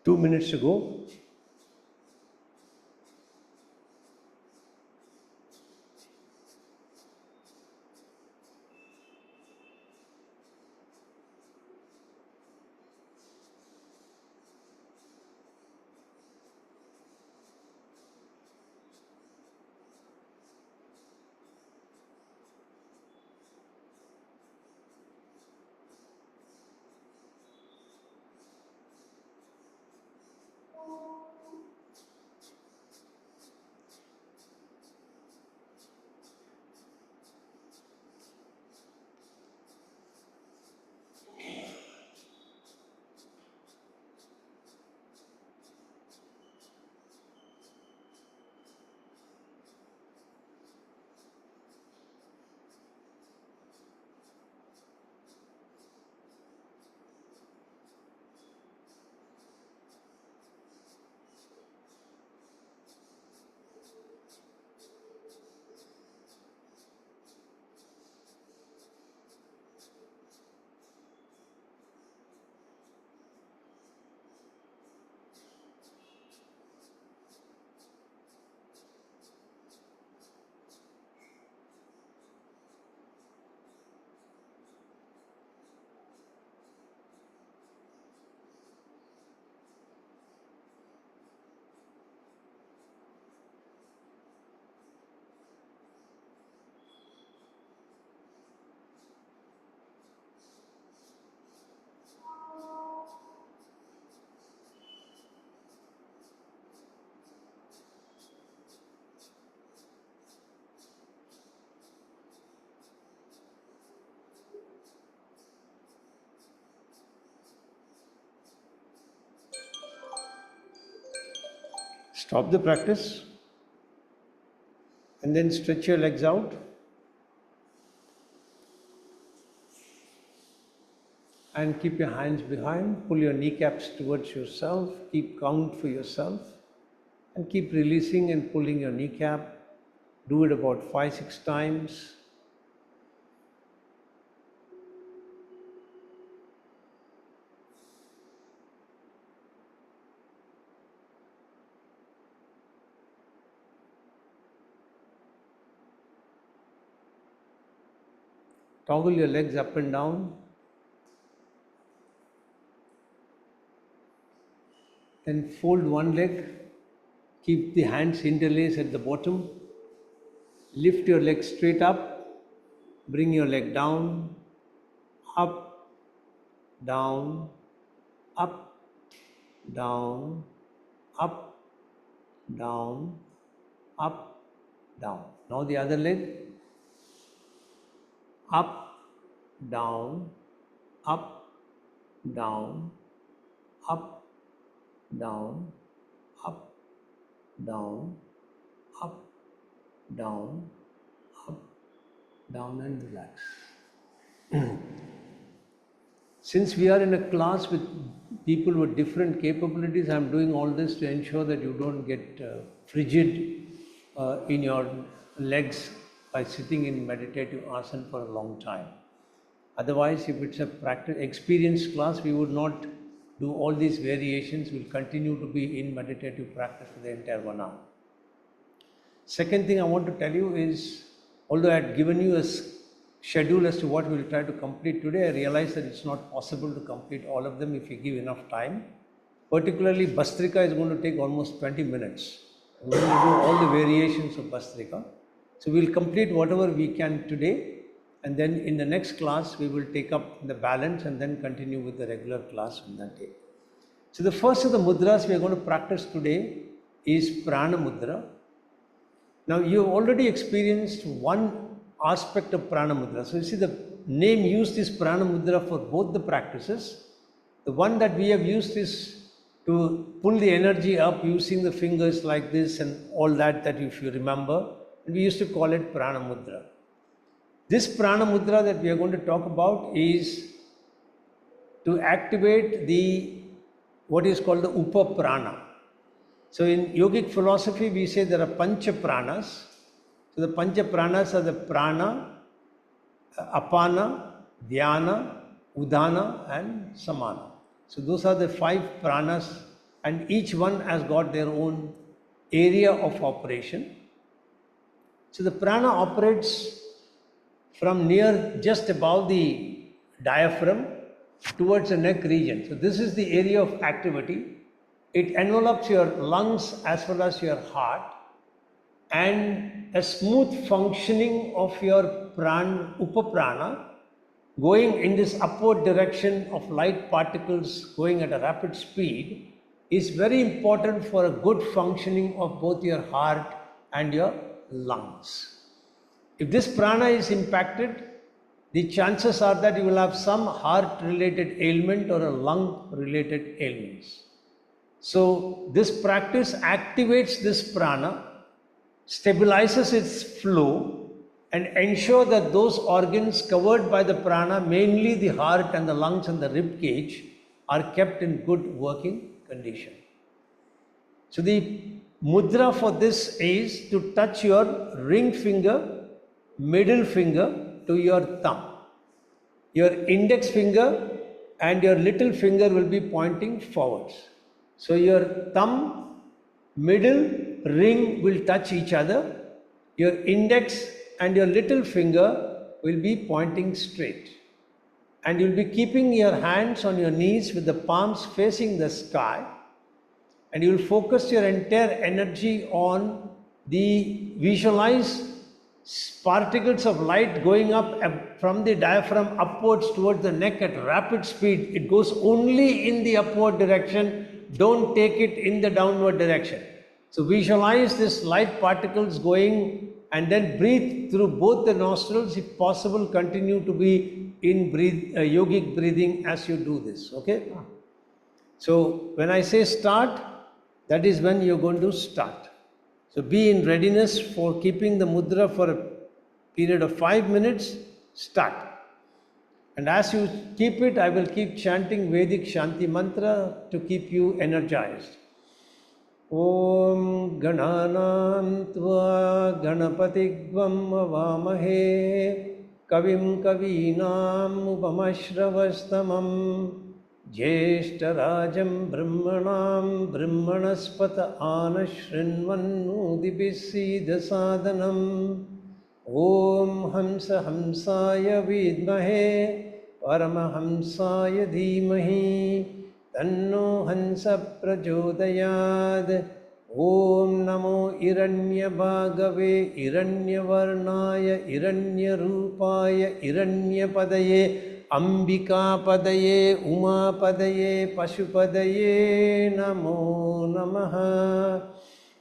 2 minutes to go. Stop the practice and then stretch your legs out. And keep your hands behind, pull your kneecaps towards yourself, keep count for yourself, and keep releasing and pulling your kneecap. Do it about 5-6 times. Toggle your legs up and down. Then fold one leg, keep the hands interlaced at the bottom. Lift your leg straight up, bring your leg down, up, down, up, down, up, down, up, down. Now the other leg, up, down, up, down, up, down, up, down, up, down, up, down, and relax. Since we are in a class with people with different capabilities, I am doing all this to ensure that you don't get frigid in your legs by sitting in meditative asana for a long time. Otherwise, if it's a practice experienced class, we would not do all these variations. We'll continue to be in meditative practice for the entire 1 hour. Second thing I want to tell you is, although I had given you a schedule as to what we will try to complete today, I realized that it's not possible to complete all of them if you give enough time. Particularly, Bhastrika is going to take almost 20 minutes. We're going to do all the variations of Bhastrika. So we'll complete whatever we can today, and then in the next class we will take up the balance and then continue with the regular class on that day. So the first of the mudras we are going to practice today is Prana Mudra. Now you have already experienced one aspect of Prana Mudra. So you see the name used is Prana Mudra for both the practices. The one that we have used is to pull the energy up using the fingers like this and all that if you remember. And we used to call it Prana Mudra. This Prana Mudra that we are going to talk about is to activate the what is called the Upa Prana. So in yogic philosophy, we say there are Pancha Pranas. So the Pancha Pranas are the Prana, Apana, Dhyana, Udana and Samana. So those are the 5 pranas and each one has got their own area of operation. So the prana operates from near just above the diaphragm towards the neck region. So this is the area of activity. It envelops your lungs as well as your heart, and a smooth functioning of your upaprana going in this upward direction of light particles going at a rapid speed is very important for a good functioning of both your heart and your lungs. If this prana is impacted, the chances are that you will have some heart related ailment or a lung related ailments. So this practice activates this prana, stabilizes its flow, and ensure that those organs covered by the prana, mainly the heart and the lungs and the rib cage, are kept in good working condition. So the mudra for this is to touch your ring finger, middle finger to your thumb. Your index finger and your little finger will be pointing forwards. So your thumb, middle, ring will touch each other. Your index and your little finger will be pointing straight. And you'll be keeping your hands on your knees with the palms facing the sky. And you will focus your entire energy on the visualize particles of light going up from the diaphragm upwards towards the neck at rapid speed. It goes only in the upward direction. Don't take it in the downward direction. So visualize this light particles going, and then breathe through both the nostrils. If possible, continue to be in yogic breathing as you do this. Okay? So when I say start, that is when you're going to start. So be in readiness for keeping the mudra for a period of 5 minutes. Start. And as you keep it, I will keep chanting Vedic Shanti mantra to keep you energized. Om Gananam Tva Ganapatigvam Avamahe Kavim Kavinam Upamashravastamam Jeshtarajam Brahmanam Brahmanaspata Anashrinvanudibhisida Sadhanam Om Hamsa Hamsaya Vidmahe Paramahamsaya Dhimahi Tanno Hansa Prachodayad Om Namo Iranya Bhagave Iranya Varnaya Iranya Rupaya Iranya Padaye Ambika Padaye Uma Padaye Pashupadaye Namo Namaha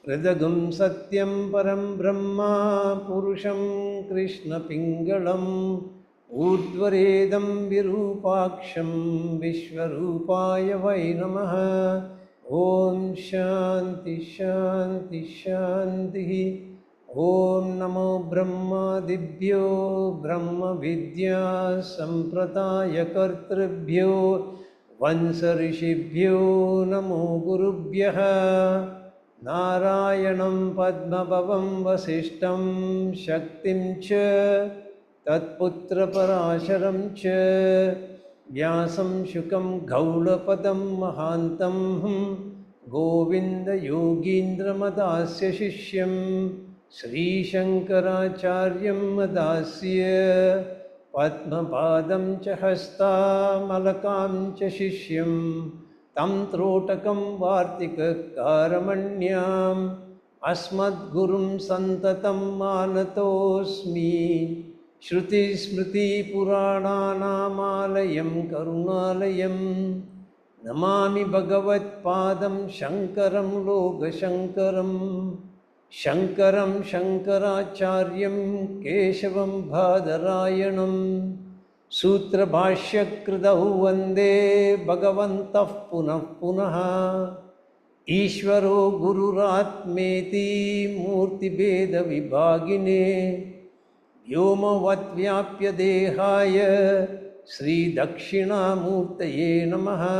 Ridagam Satyam Param Brahma Purusham Krishna Pingalam Urdvaredam Virupaksham Vishwarupaya Vai Namaha Om Shanti Shanti Shanti Om Namo Brahma Dibhyo Brahma Vidya Sampradaya Kartribhyo Vansa Rishibhyo Namo Gurubhyaha Narayanam Padmabhavam Vasishtam Shaktim Cha Tatputra Parasharam Cha Vyasam Shukam Gaulapadam Mahantam Govinda Yogindra Madasya Shishyam Sri Shankaracharyam Madasya Padmapadam Cha Hasta Malakam Cha Shishyam Tam Trotakam Vartika Karamanyam Asmad Gurum Santatam Manatosmi Shruti Smriti Purana Namalayam Karunalayam Namami Bhagavat Padam Shankaram Loga Shankaram Shankaram Shankaracharyam Keshavam Bhadarayanam Sutra Bhashya Kridahu Vande Bhagavantah Punah Punaha Ishvaro Gururatmeti Murti Beda Vibhagine Vyoma Vatvyapya Dehaya Sri Dakshina Murtaye Namaha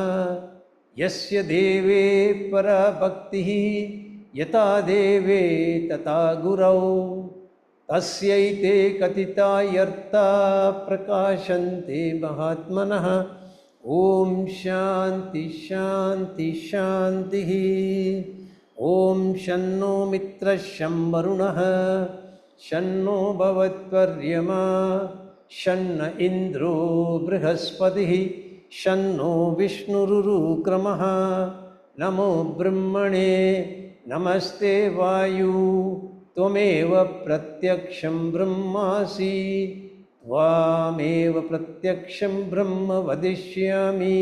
Yasya Deve Para Bhaktihi Yata Deve Tata Gurau Tasyaite Katita Yarta Prakashante Mahatmanaha Om Shanti Shanti Shanti. Om Shanno Mitra Shambarunah Shanno Bhavatvaryama Shanna Indro Brihaspatihi Shanno Vishnururukramah Namo Brahmane Namaste Vayu Tvameva Pratyaksham Brahmasi Tvameva Pratyaksham Brahma Vadishyami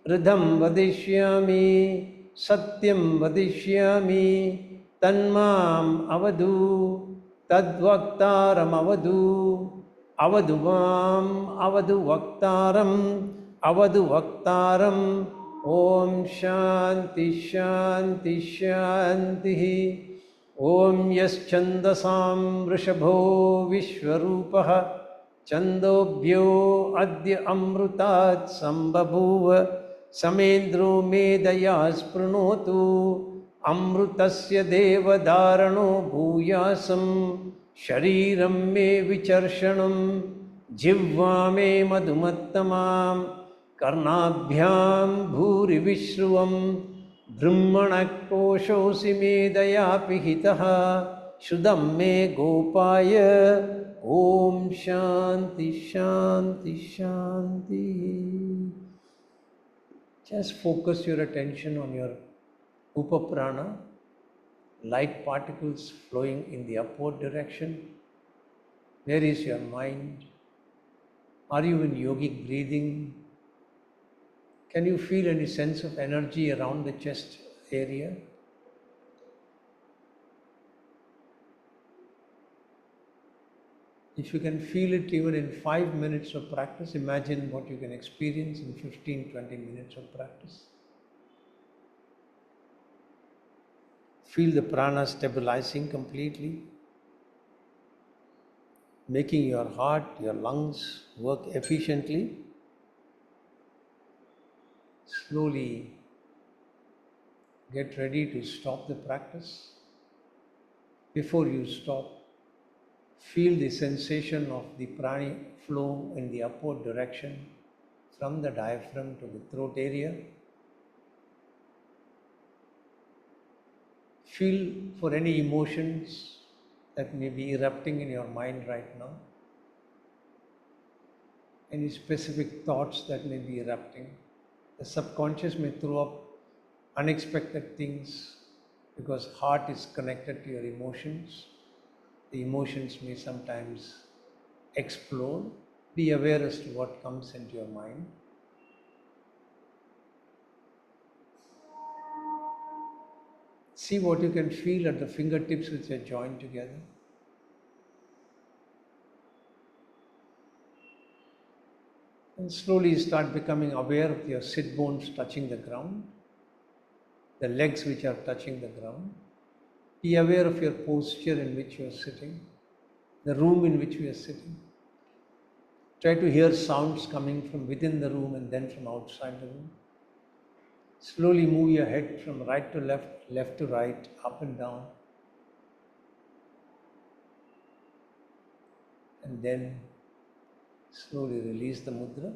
Ridham Vadishyami Satyam Vadishyami Tanmam Avadu Tadvaktaram Avadu Avaduvam Avadu Vaktaram Om Shanti Shanti Shanti. Om Yaschandasam Vrishabho Vishwarupaha Chandobhyo Adya Amrutat Sambabhuva Samendro Medayas Prunotu Amrutasya Deva Dharano Bhuyasam Shariram Me Vicharshanam Jivva Me Madhumattamam Karnabhyam Bhuri Vishruvam Brahmanak Koshosi Medaya Pihitaha Shudam Me Gopaya Om Shanti Shanti Shanti. Just focus your attention on your Upaprana, light particles flowing in the upward direction. Where is your mind? Are you in yogic breathing? Can you feel any sense of energy around the chest area? If you can feel it even in 5 minutes of practice, imagine what you can experience in 15-20 minutes of practice. Feel the prana stabilizing completely, making your heart, your lungs work efficiently. Slowly get ready to stop the practice. Before you stop, feel the sensation of the prana flow in the upward direction from the diaphragm to the throat area. Feel for any emotions that may be erupting in your mind right now. Any specific thoughts that may be erupting. The subconscious may throw up unexpected things because heart is connected to your emotions. The emotions may sometimes explode. Be aware as to what comes into your mind. See what you can feel at the fingertips which are joined together. And slowly start becoming aware of your sit bones touching the ground, the legs which are touching the ground. Be aware of your posture in which you are sitting, the room in which we are sitting. Try to hear sounds coming from within the room and then from outside the room. Slowly move your head from right to left, left to right, up and down. And then slowly release the mudra.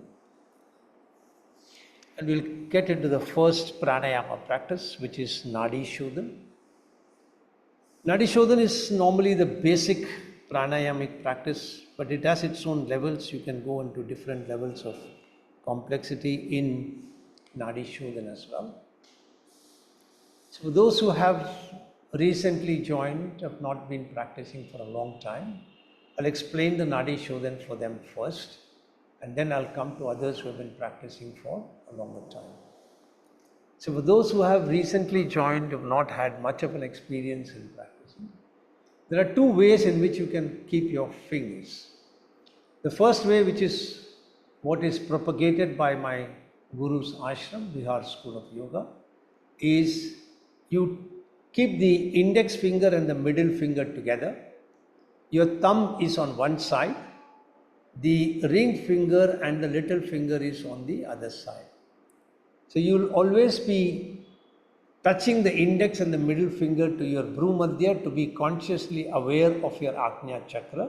And we'll get into the first pranayama practice, which is Nadi Shodhan. Nadi Shodhan is normally the basic pranayamic practice, but it has its own levels. You can go into different levels of complexity in Nadi Shodhan as well. So for those who have recently joined, have not been practicing for a long time, I'll explain the Nadi Shodhan for them first, and then I'll come to others who have been practicing for a longer time. So for those who have recently joined, have not had much of an experience in practicing, there are two ways in which you can keep your fingers. The first way, which is what is propagated by my Guru's ashram, Bihar School of Yoga, is you keep the index finger and the middle finger together. Your thumb is on one side, the ring finger and the little finger is on the other side. So you'll always be touching the index and the middle finger to your Bhrumadhya to be consciously aware of your Ajna Chakra.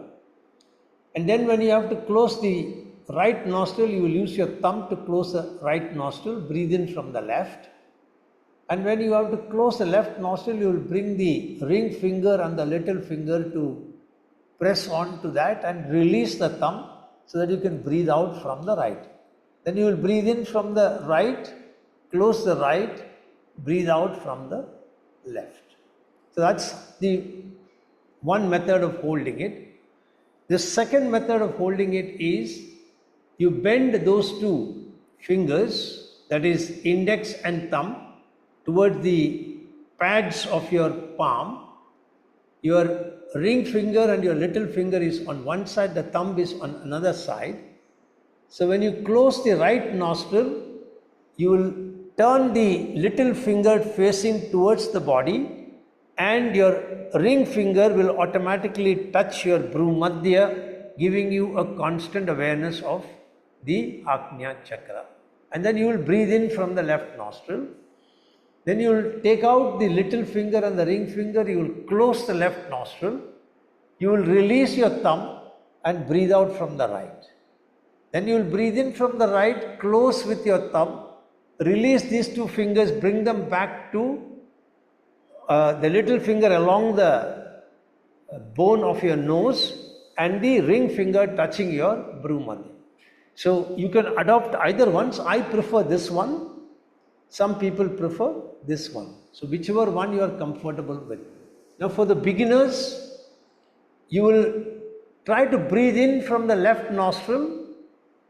And then when you have to close the right nostril, you will use your thumb to close the right nostril, breathe in from the left. And when you have to close the left nostril, you will bring the ring finger and the little finger to press on to that and release the thumb so that you can breathe out from the right. Then you will breathe in from the right, close the right, breathe out from the left. So that's the one method of holding it. The second method of holding it is you bend those two fingers, that is index and thumb, toward the pads of your palm. Your ring finger and your little finger is on one side, the thumb is on another side. So when you close the right nostril, you will turn the little finger facing towards the body, and your ring finger will automatically touch your Bhumadhya, giving you a constant awareness of the Ajna chakra. And then you will breathe in from the left nostril. Then you will take out the little finger and the ring finger, you will close the left nostril, you will release your thumb and breathe out from the right. Then you will breathe in from the right, close with your thumb, release these two fingers, bring them back to the little finger along the bone of your nose and the ring finger touching your Bhumadhya. So you can adopt either ones. I prefer this one. Some people prefer this one. So whichever one you are comfortable with. Now for the beginners, you will try to breathe in from the left nostril.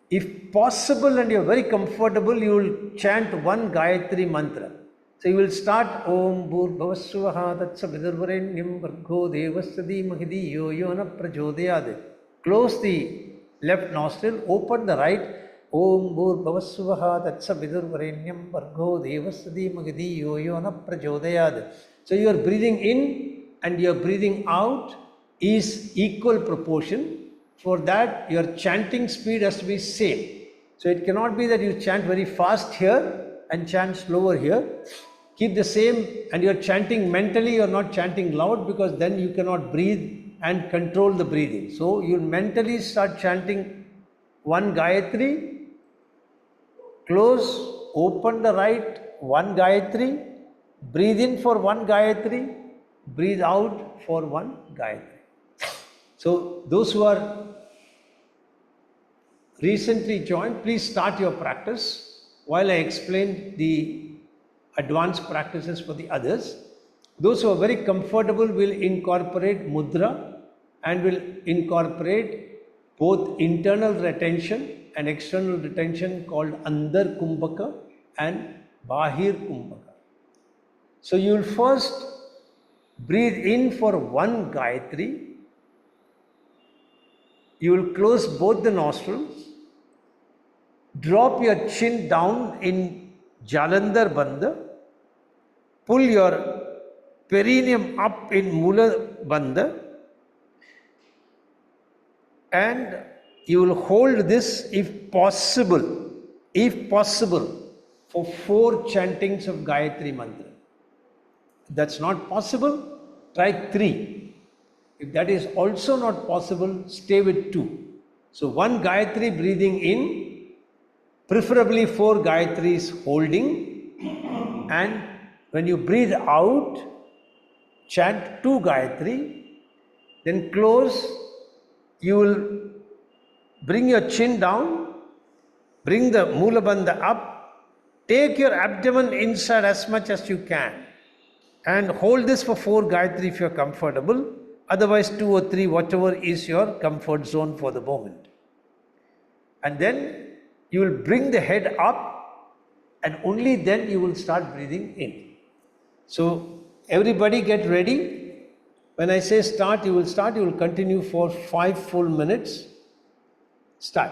If possible and you are very comfortable, you will chant one Gayatri mantra. So you will start Om Bhurbhavasvaha Tatsavidarvarenyam Bhargo Devasya Dhimahi Dhiyo Yo Na Prachodayad. Close the left nostril, open the right. Om Bhurbhavasvaha Tatsavidarvarenyam Bhargo Devasya Dhimahi Dhiyo Yo Na Prachodayad. So you are breathing in and your breathing out is equal proportion. For that, your chanting speed has to be same. So it cannot be that you chant very fast here and chant slower here. Keep the same, and you're chanting mentally, you're not chanting loud, because then you cannot breathe and control the breathing. So you mentally start chanting one Gayatri, close, open the right, one Gayatri, breathe in for one Gayatri, breathe out for one Gayatri. So those who are recently joined, please start your practice while I explain the advanced practices for the others. Those who are very comfortable will incorporate Mudra and will incorporate both internal retention and external retention called Andar Kumbhaka and Bahir Kumbhaka. So you will first breathe in for one Gayatri. You will close both the nostrils. Drop your chin down in Jalandhar Bandha. Pull your perineum up in Mula Bandha. And you will hold this if possible, for 4 chantings of Gayatri Mantra. If that's not possible, try 3. If that is also not possible, stay with 2. So 1 Gayatri breathing in, preferably 4 Gayatris holding, and when you breathe out, chant 2 Gayatri, then close. You will bring your chin down, bring the Mula Bandha up, take your abdomen inside as much as you can, and hold this for 4 Gayatri if you are comfortable. Otherwise 2 or 3, whatever is your comfort zone for the moment. And then you will bring the head up, and only then you will start breathing in. So everybody get ready. When I say start, you will continue for 5 full minutes. Start.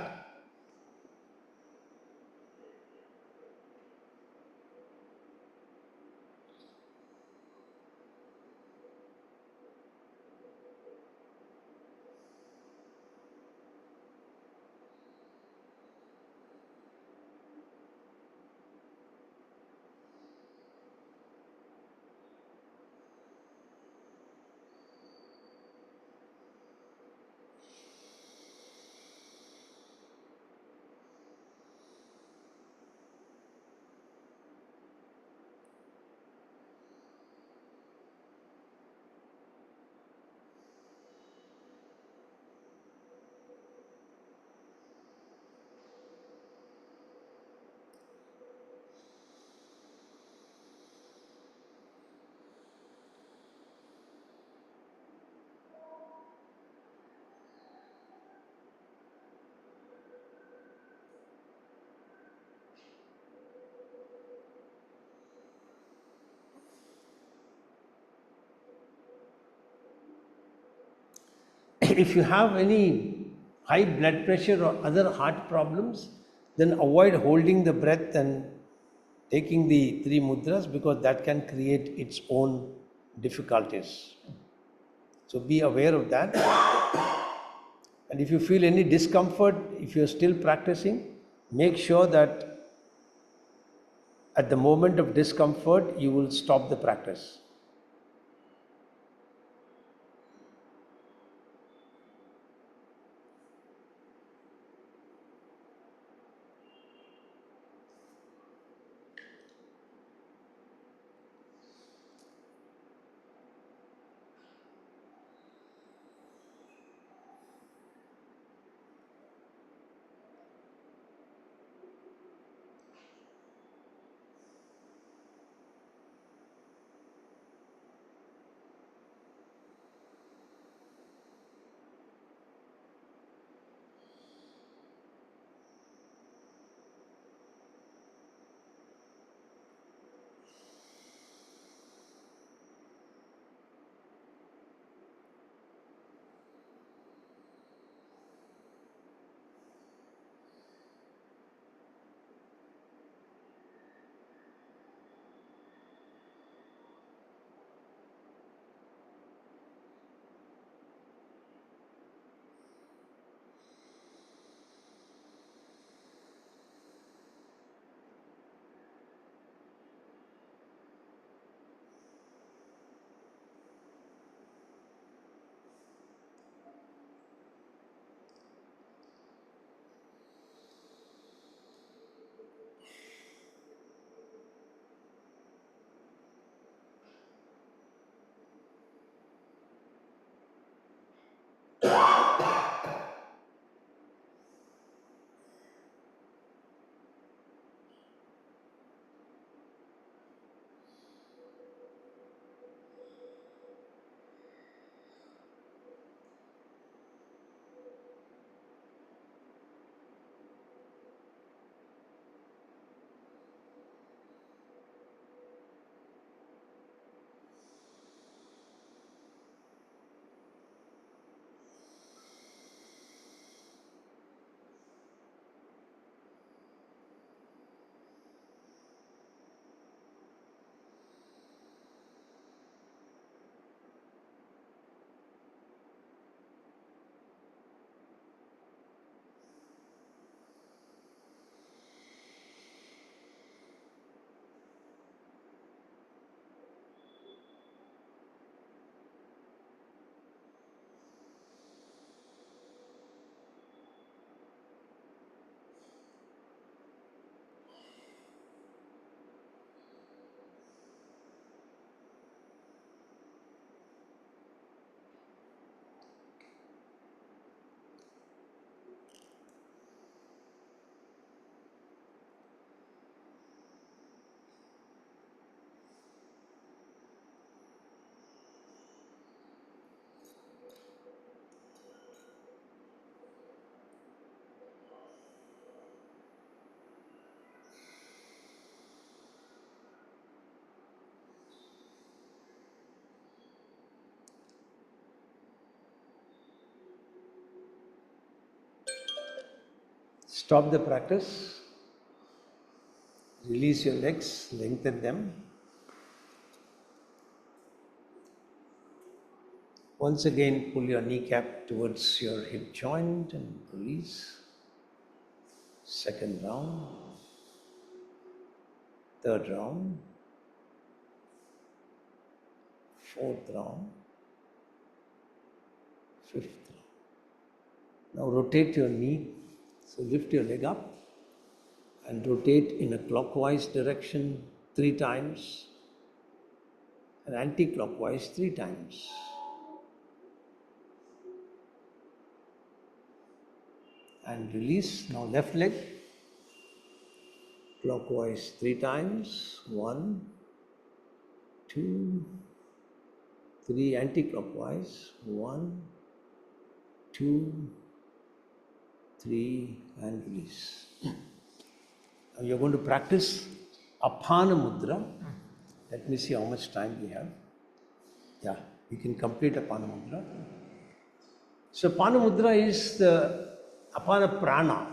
if you have any high blood pressure or other heart problems, then avoid holding the breath and taking the three mudras, because that can create its own difficulties. So be aware of that. And if you feel any discomfort, if you're still practicing, make sure that at the moment of discomfort, you will stop the practice. Stop the practice. Release your legs, lengthen them. Once again, pull your kneecap towards your hip joint and release. Second round. Third round. Fourth round. Fifth round. Now rotate your knee. So lift your leg up and rotate in a clockwise direction 3 times and anti-clockwise 3 times. And release. Now left leg. Clockwise 3 times. 1, 2, 3. Anti-clockwise. 1, 2, 3, and release. Now you're going to practice Apana Mudra. Let me see how much time we have. Yeah, we can complete Apana Mudra. So Apana Mudra is the Apana Prana,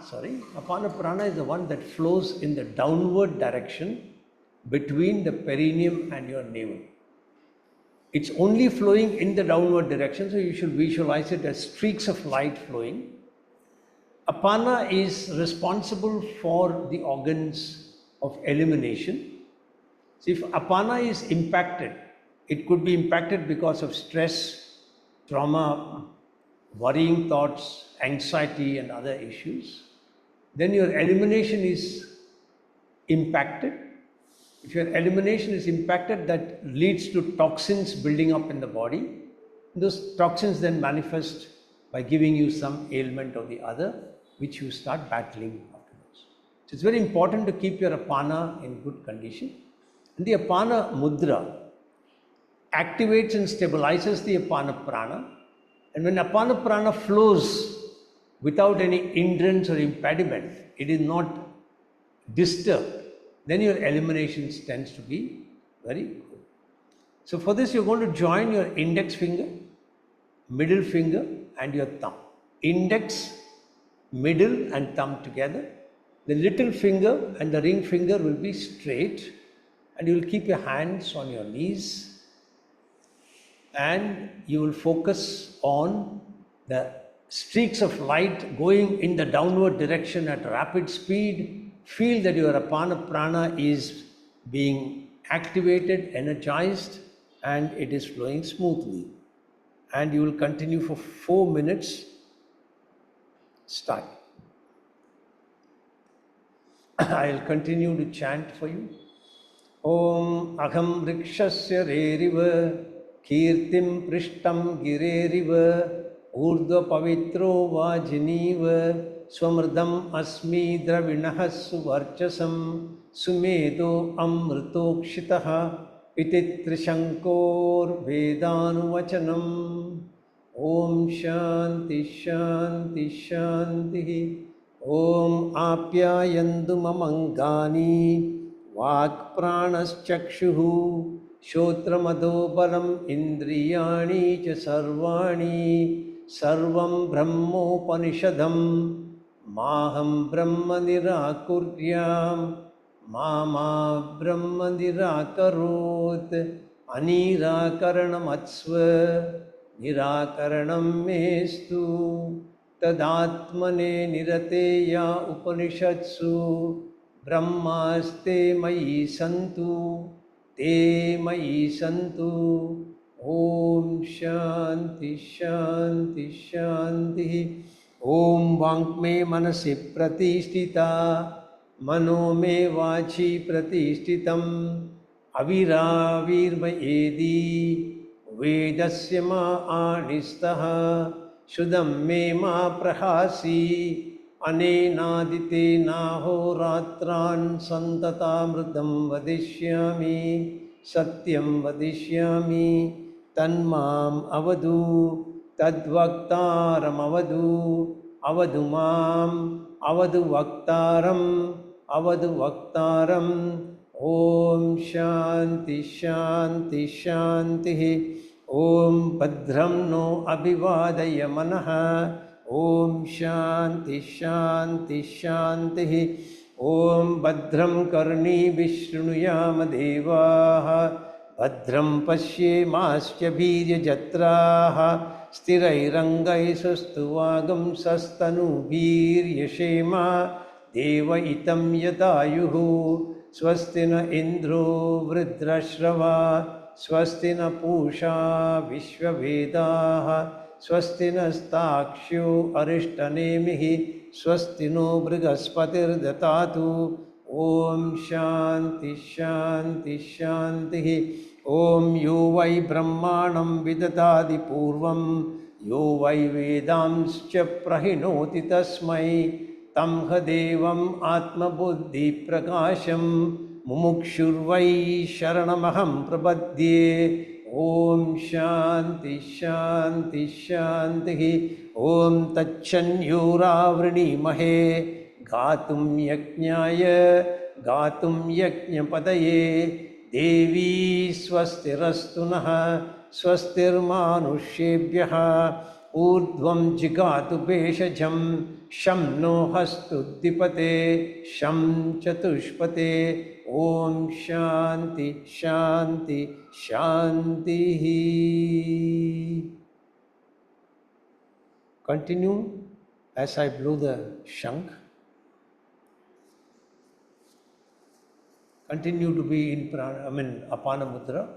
Apana Prana is the one that flows in the downward direction between the perineum and your navel. It's only flowing in the downward direction, so you should visualize it as streaks of light flowing. Apana is responsible for the organs of elimination. So if Apana is impacted, it could be impacted because of stress, trauma, worrying thoughts, anxiety and other issues. Then your elimination is impacted. If your elimination is impacted, that leads to toxins building up in the body. Those toxins then manifest by giving you some ailment or the other, which you start battling afterwards. So it's very important to keep your Apana in good condition. And the Apana Mudra activates and stabilizes the Apana Prana. And when Apana Prana flows without any hindrance or impediment, it is not disturbed, then your eliminations tends to be very good. So for this, you're going to join your index finger, middle finger and your thumb. Index, middle and thumb together. The little finger and the ring finger will be straight, and you will keep your hands on your knees, and you will focus on the streaks of light going in the downward direction at rapid speed. Feel that your Apana Prana is being activated, energized, and it is flowing smoothly. And you will continue for 4 minutes. Start. I will continue to chant for you. Om Aham Rikshasya Reriva Kirtim Prishtam Gireriva Urdhva Pavitro Vajiniva Swamrdam Asmi Dravinah Suvarchasam Sumedo Amritokshitaha Pititrishankor Vedanu Om Shanti Shanti Shanti Om Apyayandu Mamangani Vak Pranas Chakshuhu Shotramado Balam Indriyani Cha Sarvani Sarvam Brahmopanishadam Maham Brahma Nirakuryam Mama Brahma Nirakarot Anirakaranam Atsva Nirakaranam Mestu Tadatmane Nirateya Upanishatsu Brahmaste Mayi Santu Te Mayi Santu Om Shanti Shanti Shanti Om Vankme Manasi Pratishtita Mano Me Vachi Pratishtitam Aviravirma Edi Vedasya Ma Anistaha Shudam Me Ma Prahasi Anenadite Naho Ratran Santatamrutam Vadishyami Satyam Vadishyami Tanmam Avadu Tadvaktaram Avadu Avadumam Avadu Vaktaram Om Shanti Shanti Shanti Om Bhadram No Abhivadaya Manaha Om Shanti Shanti Shanti Om Bhadram Karni Vishnuyama Devaha Bhadram Pashye Masya Birya Jatraha Sthirairangai Sustuvagam Sastanu Birya Shema Deva Itam Yatayuhu Swastina Indro Vridrashrava Swastina Pusha Vishwavedaha Swastina Stakshyo Arishtanemihi Swastino Brigaspatir Datatu Om Shanti Shanti Shanti Om Yo Vai Brahmanam Vidadadi Purvam Yo Vai Vedamscha Prahinoti Tasmai Tamha Devam Atma Buddhi Prakasham Mumukshurvai Sharanamaham Prabhadye Om Shanti Shanti Shanti Om Tacchanyura Vrinimahe Gatum Yajnaya Gatum Yajna Padaye Devi Swastirastunaha Swastirmanushebhyaha ऊर्ध्वं जिगातु भेषजं शं no हस्तु द्विपते शं चतुष्पते ॐ शान्ति शान्ति शान्तिः. Continue as I blow the shank. Continue to be in Apana Mudra.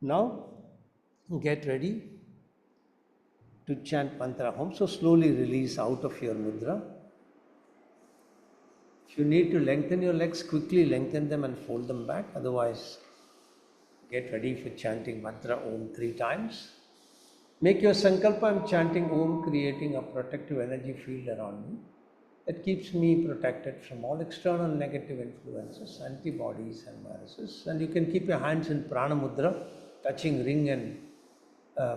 Now, get ready to chant mantra home. So slowly release out of your mudra. If you need to lengthen your legs, quickly lengthen them and fold them back. Otherwise, get ready for chanting mantra Om 3 times. Make your sankalpa, I'm chanting Om, creating a protective energy field around me that keeps me protected from all external negative influences, antibodies and viruses. And you can keep your hands in Prana Mudra, touching ring and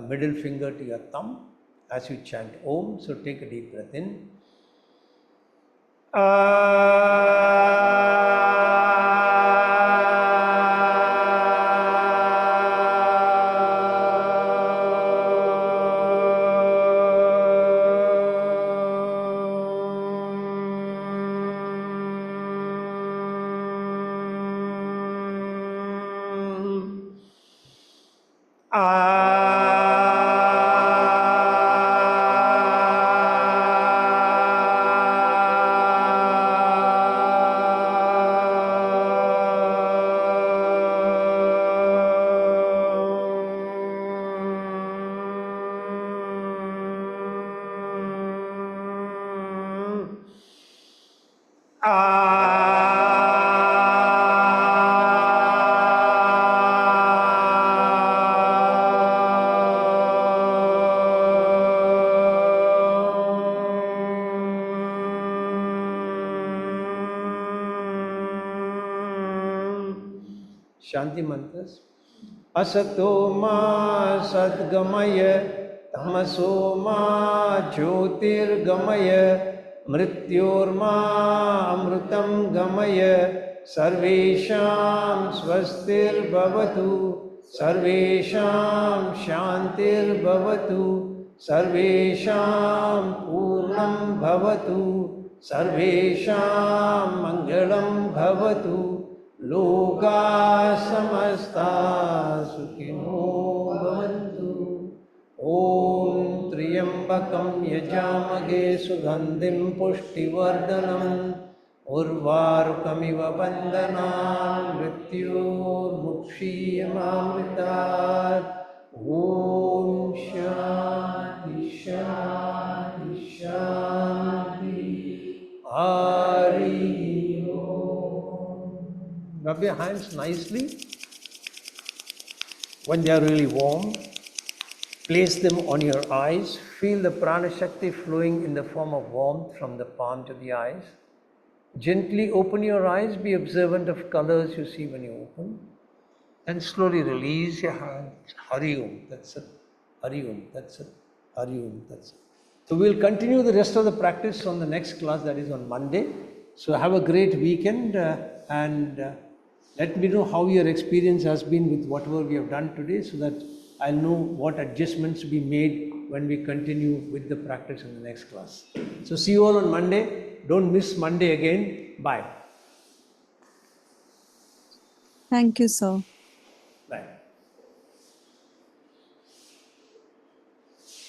middle finger to your thumb as you chant Om. So take a deep breath in. Shanti mantras. Asato ma sadgamaya tamaso ma jyotirgamaya mrityor ma amrutam gamaya sarvesham swastir bhavatu sarvesham shantir bhavatu sarvesham purnam bhavatu sarvesham mangalam bhavatu लोका समस्ता सुखिनो भवन्तु. ॐ त्र्यम्बकं यजामहे सुगन्धिं पुष्टिवर्धनम् उर्वारुकमिव बन्धनान् मृत्योर्मुक्षीयमामृतात्. ॐ शान्ति शान्ति शान्ति. Hari. Rub your hands nicely. When they are really warm, place them on your eyes. Feel the prana shakti flowing in the form of warmth from the palm to the eyes. Gently open your eyes. Be observant of colors you see when you open. And slowly release your hands. Hari Om. That's it. Hari Om. That's it. Hari Om. That's it. So we'll continue the rest of the practice on the next class, that is on Monday. So have a great weekend and let me know how your experience has been with whatever we have done today, so that I'll know what adjustments to be made when we continue with the practice in the next class. So see you all on Monday. Don't miss Monday again. Bye. Thank you, sir. Bye.